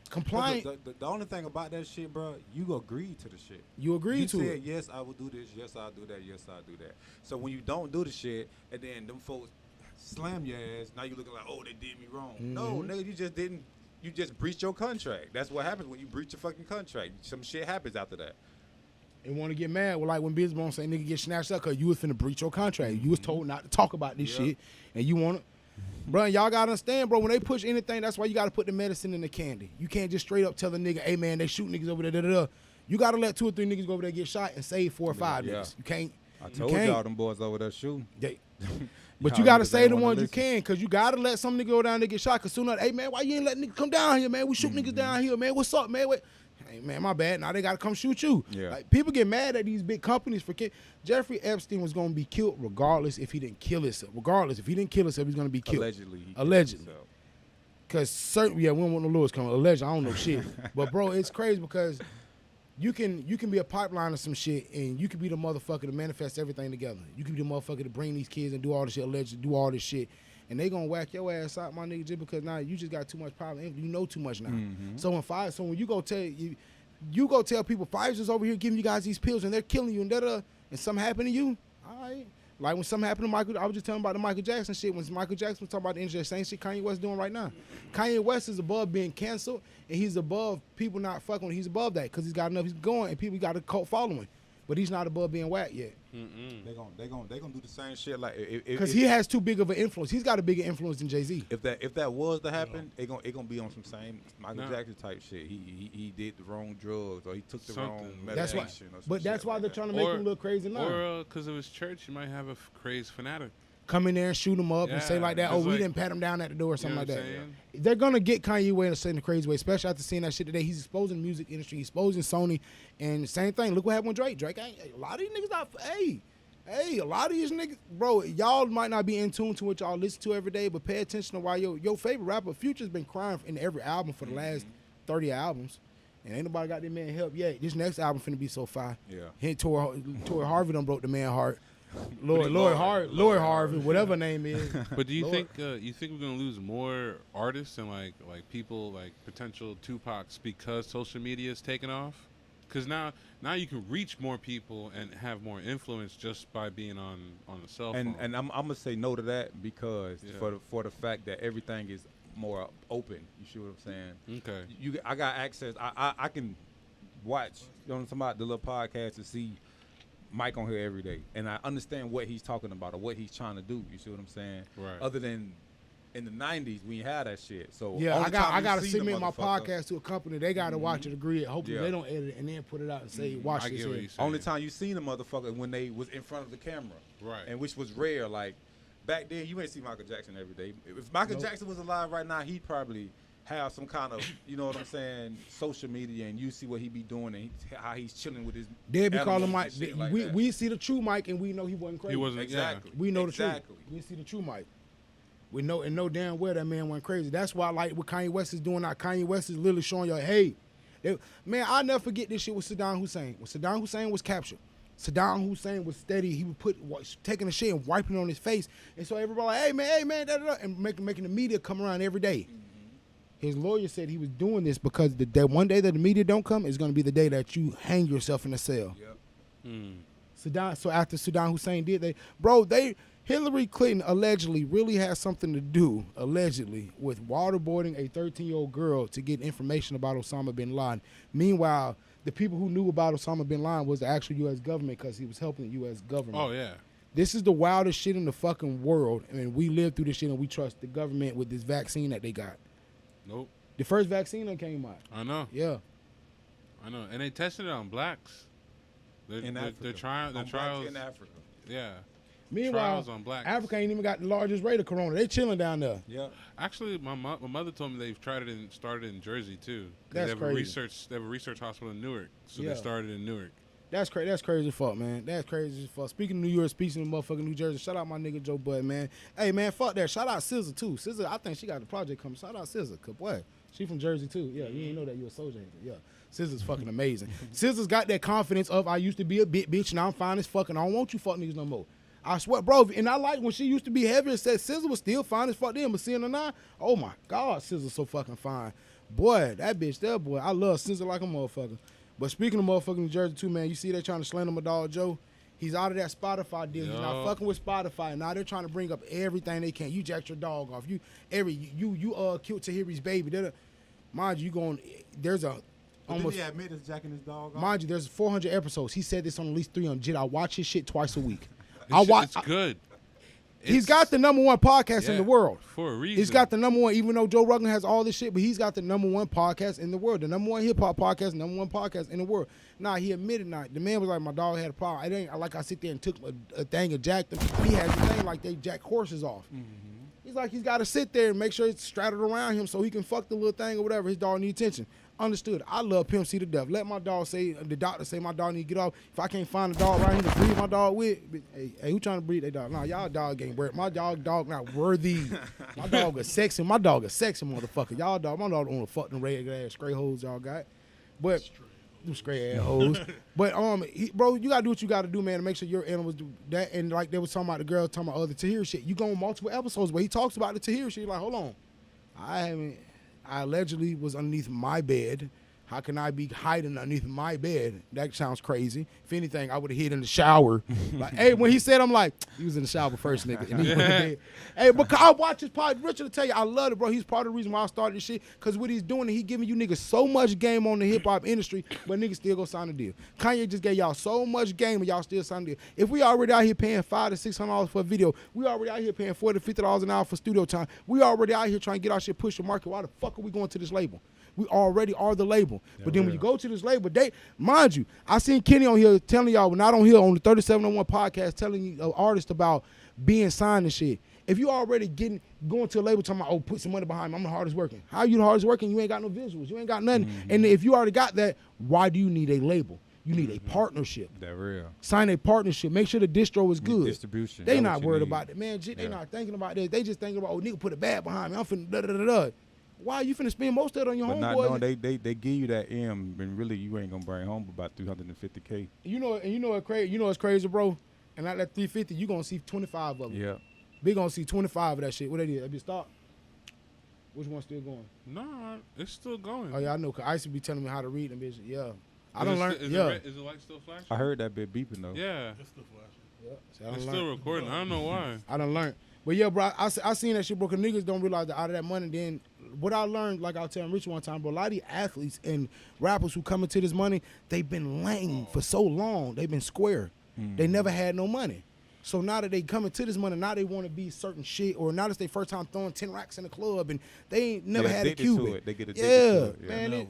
Complying. The only thing about that shit, bro, you agreed to the shit. You agreed to it. You said, yes, I will do this. Yes, I'll do that. Yes, I'll do that. So when you don't do the shit, and then them folks slam your ass, now you looking like, oh, they did me wrong. No, nigga, you just didn't. You just breached your contract. That's what happens when you breach your fucking contract. Some shit happens after that. And want to get mad. Well, like when Biz Bone say nigga get snatched up because you was finna breach your contract. You was told not to talk about this shit, and you want to. Bro, y'all gotta understand, bro, when they push anything, that's why you gotta put the medicine in the candy. You can't just straight up tell a nigga, hey man, they shoot niggas over there, da-da-da. You gotta let 2 or 3 niggas go over there get shot and save 4 or 5 niggas. You can't. I told y'all them boys over there shooting. But you gotta say the ones you can, because you gotta let some nigga go down there get shot, because sooner, hey man, why you ain't letting niggas come down here, man? We shoot niggas down here, man. What's up, man? Hey man, my bad. Now they gotta come shoot you. Yeah. Like, people get mad at these big companies for Jeffrey Epstein was gonna be killed regardless if he didn't kill himself. Regardless if he didn't kill himself, he's gonna be killed. Allegedly. Because we don't want no lawyers coming. Allegedly, I don't know shit. But bro, it's crazy because you can be a pipeline of some shit, and you can be the motherfucker to manifest everything together. You can be the motherfucker to bring these kids and do all this shit, allegedly do all this shit. And they gonna whack your ass out, my nigga, just because now you just got too much power. You know too much now. So when you go tell people Pfizer's over here giving you guys these pills and they're killing you and and something happened to you, all right. Like when something happened to Michael, I was just telling about the Michael Jackson shit. When Michael Jackson was talking about the injury, same shit Kanye West doing right now. Kanye West is above being canceled, and he's above people not fucking with him. He's above that because he's got enough. He's going, and people got a cult following. but he's not above being whacked yet. They gonna do the same shit like Because he has too big of an influence. He's got a bigger influence than Jay-Z. If that was to happen, it gonna be on some same Michael Jackson type shit. He did the wrong drugs or he took the wrong medication. That's why they're trying to make him look crazy now. Or because of his church, you might have a crazed fanatic. Come in there and shoot him up and say like that, we didn't pat him down at the door or something like that. They're going to get Kanye West in a crazy way, especially after seeing that shit today. He's exposing the music industry, he's exposing Sony, and same thing. Look what happened with Drake. Drake ain't, a lot of these niggas not, hey, a lot of these niggas, bro, y'all might not be in tune to what y'all listen to every day, but pay attention to why your favorite rapper, Future's been crying in every album for the last 30 albums. And ain't nobody got that man help yet. This next album finna be so fire. Yeah. Hit Tori Harvey done broke the man heart. Lord Harvey, whatever name is. But do you think we're gonna lose more artists and like people like potential Tupacs because social media is taking off? Because now you can reach more people and have more influence just by being on a cell phone. And I'm gonna say no to that because for the fact that everything is more open. You see what I'm saying? Okay. I got access. I can watch somebody the little podcast to see Mike on here every day, and I understand what he's talking about or what he's trying to do. You see what I'm saying? Right. Other than in the '90s, we had that shit. So yeah, I got to submit my podcast to a company. They got to watch it, agree it. Hopefully they don't edit it and then put it out and say, "Watch this." Here. Only time you seen the motherfucker when they was in front of the camera, right? And which was rare. Like back then, you ain't see Michael Jackson every day. If Michael Jackson was alive right now, he'd probably have some kind of, you know what I'm saying, social media, and you see what he be doing and how he's chilling with his. They be calling Mike. We see the true Mike, and we know he wasn't crazy. He wasn't exactly. We know the truth. We see the true Mike. We know and know damn well that man went crazy. That's why I like what Kanye West is doing now. Kanye West is literally showing y'all, hey, man, I'll never forget this shit with Saddam Hussein. When Saddam Hussein was captured, Saddam Hussein was steady. He would taking the shit and wiping it on his face, and so everybody like, hey man, da, da, da, and making the media come around every day. His lawyer said he was doing this because the one day that the media don't come is going to be the day that you hang yourself in a cell. Yep. So after Saddam Hussein did, Hillary Clinton allegedly really has something to do, allegedly, with waterboarding a 13-year-old girl to get information about Osama bin Laden. Meanwhile, the people who knew about Osama bin Laden was the actual U.S. government because he was helping the U.S. government. Oh, yeah. This is the wildest shit in the fucking world. I mean, we live through this shit and we trust the government with this vaccine that they got. Nope. The first vaccine that came out. I know. Yeah. I know. And they tested it on blacks. They're trying. They're trials in Africa. Yeah. Meanwhile, on blacks. Africa ain't even got the largest rate of corona. They chilling down there. Yeah. Actually, my mother told me they've tried it and started in Jersey too. That's they have crazy. They have a research hospital in Newark, so they started in Newark. That's crazy. That's crazy as fuck, man. That's crazy as fuck. Speaking of New York, speaking of motherfucking New Jersey, shout out my nigga Joe Bud, man. Hey, man, fuck that. Shout out SZA, too. SZA, I think she got the project coming. Shout out SZA, cause boy, she from Jersey, too. Yeah, you ain't know that you a soldier. Yeah. SZA's fucking amazing. SZA's got that confidence of, I used to be a bitch, now I'm fine as fuck, and I don't want you fuck niggas no more. I swear, bro, and I like when she used to be heavy and said SZA was still fine as fuck then, but seeing her now, oh my God, SZA's so fucking fine. Boy, that bitch there, boy, I love SZA like a motherfucker. But speaking of motherfucking New Jersey too, man, you see they trying to slander my dog Joe. He's out of that Spotify deal. He's not fucking with Spotify. Now they're trying to bring up everything they can. You jacked your dog off. You killed Tahiri's baby. Mind you, there's a almost. Did he admit it's jacking his dog off? Mind you, there's 400 episodes. He said this on at least 300. Jit, I watch his shit twice a week. It's good. He's got the number one podcast in the world. For a reason. He's got the number one, even though Joe Rogan has all this shit, but he's got the number one podcast in the world. The number one hip-hop podcast, number one podcast in the world. Nah, he admitted not. The man was like, my dog had a problem. It ain't like I sit there and took a thing and jacked him. He has a thing like they jack horses off. Mm-hmm. He's like, he's got to sit there and make sure it's straddled around him so he can fuck the little thing or whatever. His dog needs attention. Understood. I love Pimp C to death. Let my dog say, the doctor say my dog need to get off. If I can't find a dog right here to breed my dog with, hey, who trying to breed their dog? Nah, y'all dog ain't worth. My dog not worthy. My dog is sexy. My dog is sexy, motherfucker. Y'all dog, my dog don't want to fuck them regular ass stray hoes y'all got. But them stray ass hoes. But bro, you gotta do what you gotta do, man, to make sure your animals do that. And like they was talking about the girl talking about other Tahir shit. You go on multiple episodes where he talks about the Tahir shit. You're like, hold on, I allegedly was underneath my bed. How can I be hiding underneath my bed? That sounds crazy. If anything, I would have hid in the shower. Like, hey, when he said, I'm like, he was in the shower first, nigga. And he went to bed. Hey, because I watch his pod. Richard will tell you, I love it, bro. He's part of the reason why I started this shit. Because what he's doing, he giving you niggas so much game on the hip-hop industry, but niggas still go sign a deal. Kanye just gave y'all so much game, and y'all still sign a deal. If we already out here paying $500 to $600 for a video, we already out here paying $40 to $50 an hour for studio time, we already out here trying to get our shit pushed to market. Why the fuck are we going to this label? We already are the label. But then when you go to this label, mind you, I seen Kenny on here telling y'all, not on here, on the 3701 podcast, telling you artists about being signed and shit. If you already going to a label talking about, oh, put some money behind me, I'm the hardest working. How you the hardest working? You ain't got no visuals. You ain't got nothing. Mm-hmm. And if you already got that, why do you need a label? You need a partnership. That real. Sign a partnership. Make sure the distro is good. Distribution. They not worried about it, man. They not thinking about this. They just thinking about, oh, nigga put a bag behind me. I'm finna da-da-da-da. Why you finna spend most of it on your homeboy? But not knowing they give you that M, and really you ain't gonna bring home about $350K. You know what crazy? You know what's crazy, bro? And at that 350, you gonna see 25 of them. Yeah. Big gonna see 25 of that shit. What they did? Have you stopped? Which one's still going? No, it's still going. Oh yeah, I know. Cause I used to be telling me how to read them bitches. Yeah. I Is don't it learn. sti- Is Yeah. the light still flashing? I heard that bit beeping though. Yeah, It's the flashing. Yeah. See, I it's done still learned. recording. I don't know why. I done learned. But yeah, bro, I seen that shit, bro, because niggas don't realize that out of that money, then what I learned, like I was telling Rich one time, bro, a lot of these athletes and rappers who come into this money, they've been lame for so long. They've been square. They never had no money. So now that they come into this money, now they want to be certain shit, or now it's their first time throwing 10 racks in the club, and they ain't never had a addicted Cuban. to it. They get addicted to it. Yeah. Man,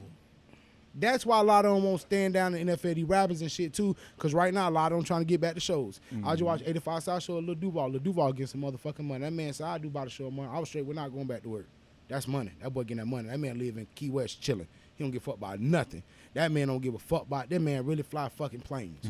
that's why a lot of them won't stand down in NFL, these rappers and shit too, because right now a lot of them trying to get back to shows. I just watched 85 South show of Lil Duval. Lil Duval getting some motherfucking money. That man said, I do about to show money. I was straight, we're not going back to work. That's money. That boy getting that money. That man live in Key West chilling. He don't give a fuck about nothing. That man don't give a fuck about, that man really fly fucking planes.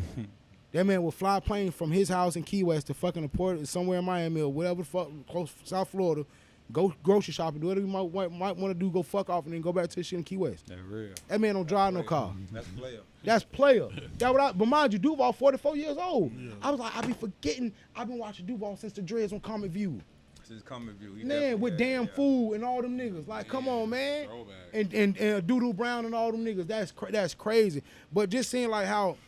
That man will fly plane from his house in Key West to fucking the port somewhere in Miami or whatever the fuck, close South Florida, go grocery shopping, do whatever you might want to do, go fuck off and then go back to the shit in Key West. That real. That man don't drive no car. That's player. That's player. But mind you, Duval 44 years old. Yeah. I was like, I be forgetting. I've been watching Duval since the Dreads on Comic View. Since Comic View. Man, with Damn Fool and all them niggas. Like, come on, man. Throwback. And Doodoo Brown and all them niggas. That's crazy. But just seeing like how,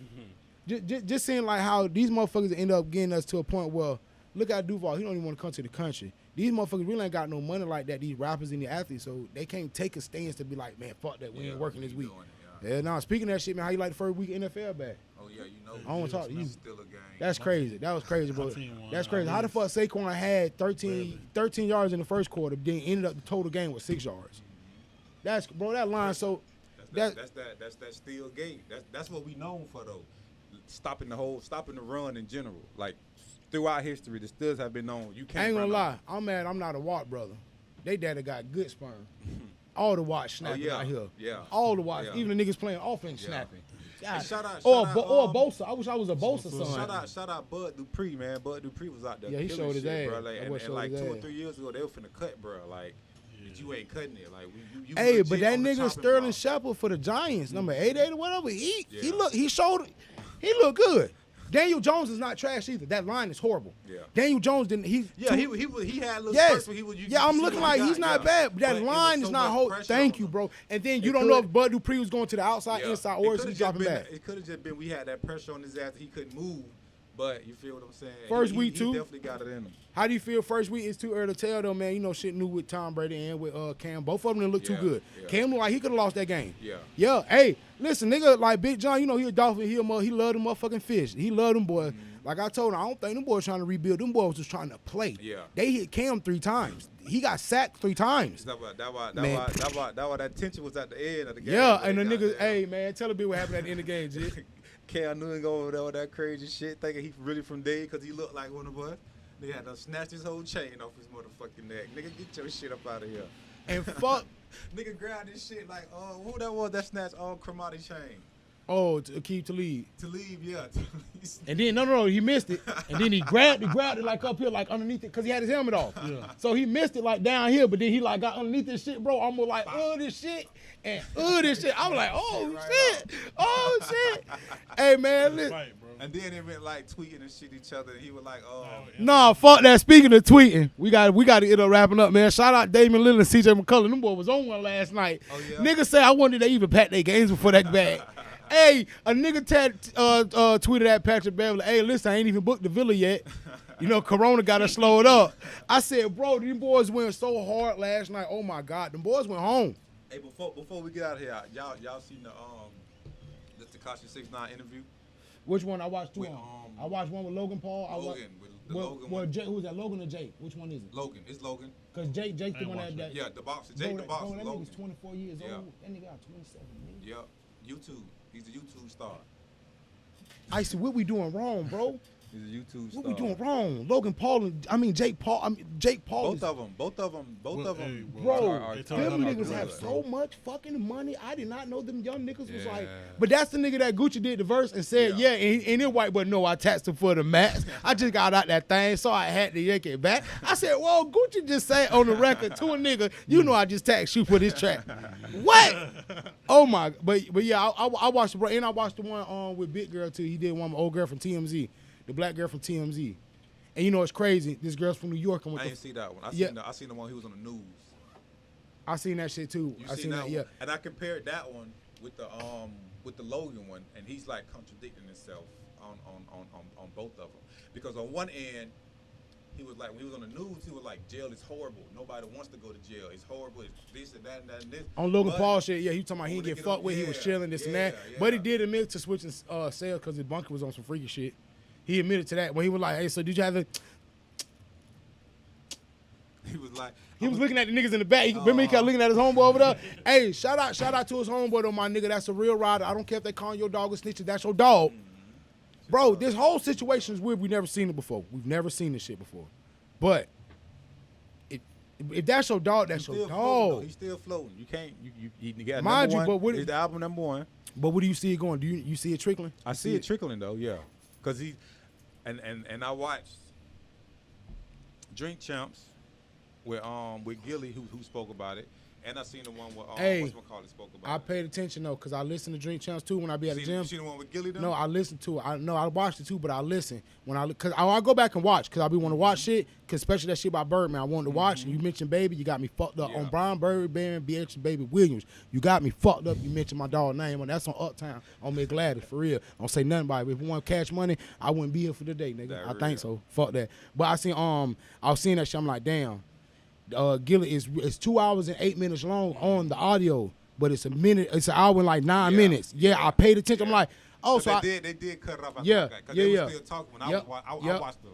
just seeing like how these motherfuckers end up getting us to a point where, look at Duval. He don't even want to come to the country. These motherfuckers really ain't got no money like that, these rappers and the athletes, so they can't take a stance to be like, man, fuck that, we ain't working this week. Nah, speaking of that shit, man, how you like the first week of NFL back? Oh, yeah, you know. I don't want to talk to you. Still a game. That's crazy. That was crazy, bro. That's crazy. How the fuck Saquon had 13 yards in the first quarter, then ended up the total game with 6 yards? That's, bro, that line, so. That's that steel gate. That's what we known for, though. Stopping the run in general. Like, throughout history, the Steelers have been known. You can't. I ain't gonna lie. I'm mad I'm not a Watt brother. They daddy got good sperm. All the Watt snapping out here. Yeah. All the Watts. Yeah. Even the niggas playing offense snapping. Hey, shout out, or Bosa. I wish I was a Bosa son. Shout out Bud Dupree, man. Bud Dupree was out there. Yeah, he showed his ass. Bro. Like, That boy and showed like his 2 or ass. 3 years ago, they were finna cut, bro. Like, but you ain't cutting it. Like, you Hey, legit but that on the nigga chopping Sterling block. Shepard for the Giants, number 88 or whatever, he looked good. Daniel Jones is not trash either. That line is horrible. Yeah. Daniel Jones didn't. He had a little yes. spurts where he was. I'm looking like he's not bad. But that line is not hold. Thank you, bro. And then you don't know if Bud Dupree was going to the outside, inside, or is he dropping back. It could have just been we had that pressure on his ass. He couldn't move. But you feel what I'm saying? First week, too. He definitely got it in him. How do you feel first week? It's too early to tell, though, man. You know, shit new with Tom Brady and with Cam. Both of them didn't look too good. Yeah. Cam looked like he could have lost that game. Yeah. Yeah. Hey, listen, nigga, like Big John, you know, he a Dolphin. He loved them motherfucking fish. He loved them boys. Like I told him, I don't think them boys trying to rebuild. Them boys was just trying to play. Yeah. They hit Cam 3 times. He got sacked 3 times. That's why that tension was at the end of the game. Yeah, and the niggas, hey, man, tell a bit what happened at the end of the game, G. Cam Newton go over there with that crazy shit, thinking he really from Dade because he looked like one of us. They had to snatch his whole chain off his motherfucking neck. Nigga, get your shit up out of here. And fuck. Nigga grabbed this shit like, who that was that snatched all Cromartie chain? Oh, to keep to leave. To leave, yeah. And then no, he missed it. And then he grabbed it like up here, like underneath it, because he had his helmet off. Yeah. So he missed it like down here, but then he like got underneath this shit, bro. Almost like, this shit. And this shit. I'm like, oh shit. Hey man, listen. Right, bro. And then they went like tweeting and shit each other. And he was like, oh. Nah, fuck that. Speaking of tweeting, we got to end up wrapping up, man. Shout out Damian Lillard and CJ McCollum. Them boy was on one last night. Oh, yeah? Niggas say I wanted to even pack their games before that bag. Hey, a nigga tweeted at Patrick Beverly, hey, listen, I ain't even booked the Villa yet. You know, Corona got to slow it up. I said, bro, these boys went so hard last night. Oh, my God. Them boys went home. Hey, before we get out of here, y'all seen the Tekashi 6ix9ine interview? Which one? I watched two With, of them. I watched one with Logan Paul. Logan. Logan one. Jake, who was that, Logan or Jake? Which one is it? Logan. It's Logan. Because Jake's the one that. Yeah, the boxer. Jake the boxer. That Logan. nigga's 24 years Yeah. old. That nigga got 27. Nigga. Yeah. YouTube. He's a YouTube star. I said, what we doing wrong, bro? He's a YouTube star. What we doing wrong? Logan Paul Jake Paul. Jake Paul. Both of them. Bro, They them niggas good. have so much fucking money. I did not know them young niggas was like. Yeah. But that's the nigga that Gucci did the verse and said, yeah, and then white boy, no, I taxed him for the max. I just got out that thing, so I had to yank it back. I said, well, Gucci just said on the record to a nigga, you know I just taxed you for this track. What? Oh my, but yeah, I watched the bro, and I watched the one with Big Girl too. He did one with old girl from TMZ, the black girl from TMZ. And you know it's crazy. This girl's from New York. And I didn't see that one. I seen the one he was on the news. I seen that shit too. You I seen that, one? yeah. And I compared that one with the Logan one, and he's like contradicting himself on both of them. Because on one end, he was like, when he was on the news, he was like, jail is horrible. Nobody wants to go to jail. It's horrible. It's this and that and that and this. On Logan Paul shit, yeah, he talking about he didn't get fucked with. He was chilling, this and that. Yeah. But he did admit to switching sales because his bunker was on some freaky shit. He admitted to that when he was like, hey, so did you have the... He was like... He was looking at the niggas in the back. Remember he kept looking at his homeboy over there? Hey, shout out to his homeboy though, my nigga. That's a real rider. I don't care if they call your dog a snitch. That's your dog. Bro, this whole situation is weird. We've never seen it before. We've never seen this shit before. But if that's your dog, that's your dog. He's still floating. You can't. You got Mind you, number one. but what- It's the album #1. But where do you see it going? Do you see it trickling? I see it trickling though. Yeah, because he and I watched Drink Champs with Gilly who spoke about it, and I seen the one with whatchamacallit spoke about I it. paid attention though, cause I listen to Drink Champs too when I be at the gym. You seen the one with Gilly though? No, I listen to it. I watched it too, but I listen cause I go back and watch, cause I be want to watch shit, cause especially that shit by Birdman. I wanted to watch. And you mentioned Baby, you got me fucked up on Brian Birdman, BX, Baby Williams. You got me fucked up. You mentioned my dog name, and that's on Uptown on Mick Gladys for real. I don't say nothing about it. If we want cash money, I wouldn't be here for the day, nigga. That I real. think so. Fuck that. But I seen I was seeing that shit. I'm like, damn. Gilly is 2 hours and 8 minutes long on the audio, but it's an hour and like 9 minutes. Yeah, I paid attention. I'm like, oh, so they did cut it off. Yeah, because yeah, they yeah. were still talking when Yep, I yep. watched the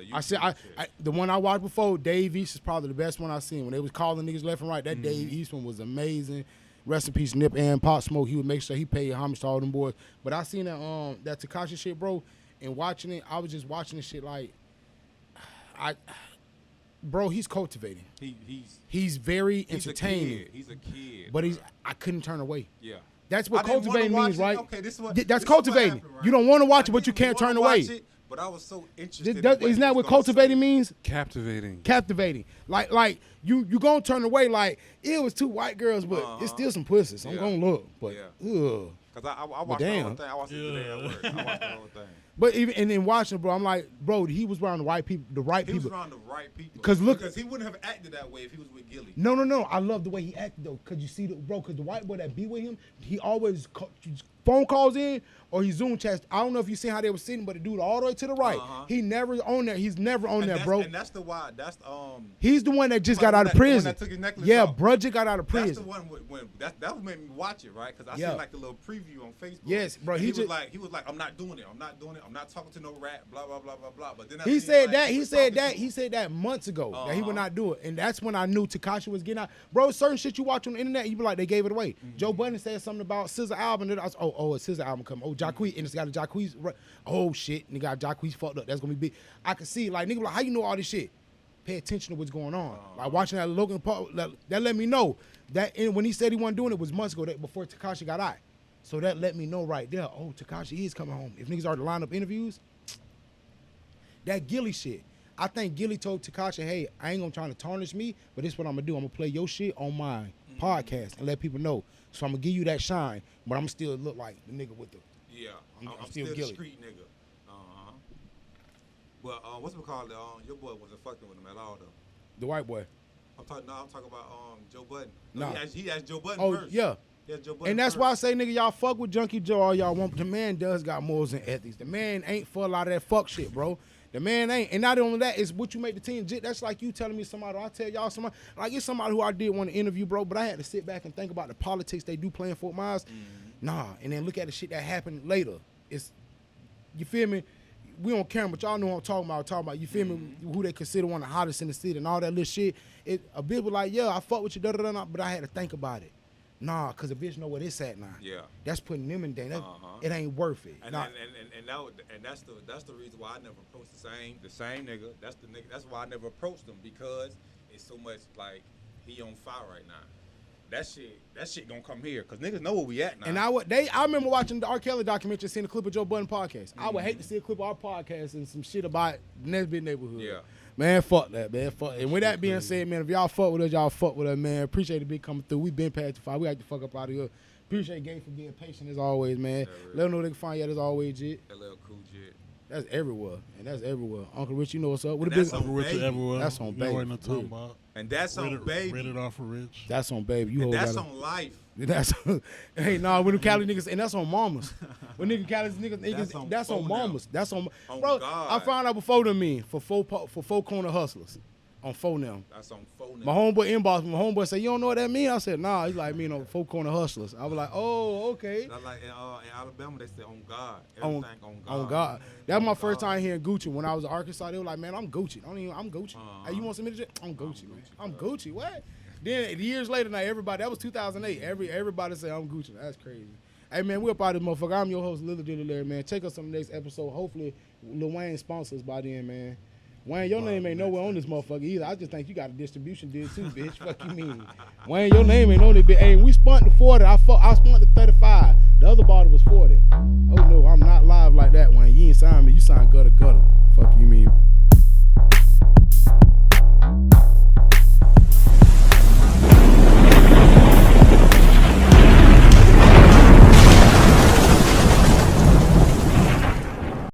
YouTube I said shit. the one I watched before, Dave East is probably the best one I seen. When they was calling niggas left and right, that Dave East one was amazing. Rest in peace, Nip and Pop Smoke. He would make sure he paid homage to all them boys. But I seen that Tekashi shit, bro, and watching it, I was just watching this shit like, bro, he's cultivating. He's very entertaining. He's a kid. But I couldn't turn away. Yeah. That's what I didn't wanna cultivating watch means, it. right? Okay, this is what- That's this is what cultivating. happened, right? You don't want to watch it, I but you didn't can't wanna turn away. watch it, but I was so interested. Isn't that what cultivating means? Captivating. Captivating. Like you gonna turn away like it was two white girls, but it's still some pussy. So I'm gonna look. But ugh. Because I watched the damn. whole thing. I watched it today at work. I watched the whole thing. But even and then watching, bro, I'm like, bro, he was around the right people. He was around the right people. 'Cause look- because he wouldn't have acted that way if he was with Gilly. No. I love the way he acted though, cause you see the bro, cause the white boy that be with him, he always phone calls in or he Zoom chats. I don't know if you seen how they were sitting, but the dude all the way to the right, he never on there. He's never on there, bro. And that's the why. That's He's the one that just the got out one of that- the one prison. that took his necklace Yeah, off. bruh just got out of That's prison. the one when that what made me watch it, right? Because I Yeah. seen like the little preview on Facebook. Yes, bro, And he he just- was like, I'm not doing it. I'm not talking to no rat. Blah blah blah blah blah. But then I He seen, said like, that. He was said talking that. to He him. said that months ago that he would not do it, and that's when I knew Tekashi was getting out. Bro, certain shit you watch on the internet, you be like, they gave it away. Joe Budden said something about SZA album. And I was, a SZA album coming. Oh, Jacquees, and it's got a Jacquees. Oh shit, and they got Jacquees fucked up. That's gonna be big. I can see like nigga, like how you know all this shit? Pay attention to what's going on. Like watching that Logan Paul, that let me know that. And when he said he wasn't doing it, was months ago. That before Tekashi got out. So that let me know right there. Oh, Tekashi is coming home. If niggas already lined up interviews. That Gilly shit. I think Gilly told Tekashi, hey, I ain't gonna try to tarnish me, but this is what I'm gonna do. I'm gonna play your shit on my podcast and let people know. So I'm gonna give you that shine, but I'm still look like the nigga with the Yeah, I'm I'm still still guilty. the street nigga. But what's it called? Your boy wasn't fucking with him at all though. The white boy. I'm talking about Joe Budden. Nah. He asked Joe Budden Oh first. yeah. Yeah, Joe Budden And that's first. why I say, nigga, y'all fuck with Junkie Joe all y'all want. The man does got morals and ethics. The man ain't for a lot of that fuck shit, bro. The man ain't. And not only that, it's what you make the team. That's like you telling me somebody, I tell y'all somebody, like it's somebody who I did want to interview, bro, but I had to sit back and think about the politics they do play in Fort Myers. Nah, and then look at the shit that happened later. It's, you feel me? We on camera, but y'all know what I'm talking about. You feel me? Who they consider one of the hottest in the city and all that little shit. A bitch was like, yeah, I fuck with you, da-da-da-da, but I had to think about it. Nah, because a bitch know where it's at now. Yeah. That's putting them in danger. It ain't worth it. And that's the reason why I never approached the same nigga. That's the nigga. That's why I never approached him, because it's so much like he on fire right now. That shit gonna come here, cause niggas know where we at now. And I remember watching the R. Kelly documentary, seeing a clip of Joe Budden podcast. I would hate to see a clip of our podcast and some shit about Nesbitt neighborhood. Yeah. Man, fuck that, man. Fuck. And with that being said, man, if y'all fuck with us, y'all fuck with us, man. Appreciate the big coming through. We been past the 5. We had to fuck up out of here. Appreciate Gabe for being patient as always, man. Yeah, Let them know they can find you as always, Jit. that little cool jit. That's everywhere. And that's everywhere. Uncle Rich, you know what's up. What a That's big on Uncle Richard baby. everywhere. That's on You know baby, what I'm for talking real. about. And that's on baby. Rated R for Rich. That's on baby. You And hold that's that on life. That's hey, nah, when them Cali niggas, and that's on mamas. When nigga Cali niggas, that's on phone mamas. That's on, On bro. God. I found out before them me for four corner hustlers on phone them. That's on phone. My homeboy inbox, my homeboy said, you don't know what that mean? I said, nah. He's like, me, no, 4 corner hustlers. I was like, oh, okay. That's like in Alabama, they say on God. On, Everything on God. on God. That was my first God. time hearing Gucci. When I was in Arkansas, they were like, man, I'm Gucci. I'm Gucci. Hey, you want some energy? I'm Gucci, man. I'm Gucci. What? Then years later, now everybody, that was 2008. Everybody say I'm Gucci. That's crazy. Hey, man, we up out of this motherfucker. I'm your host, Lil Dilly Larry, man. Check us on the next episode. Hopefully, Lil Wayne sponsors by then, man. Wayne, your name ain't nowhere on this motherfucker either. I just think you got a distribution deal too, bitch. Fuck you mean? Wayne, your name ain't on it, bitch. Hey, we spun the 40. I spun the 35. The other bottle was 40. Oh, no, I'm not live like that, Wayne. You ain't signed me. You signed gutter. Fuck you mean?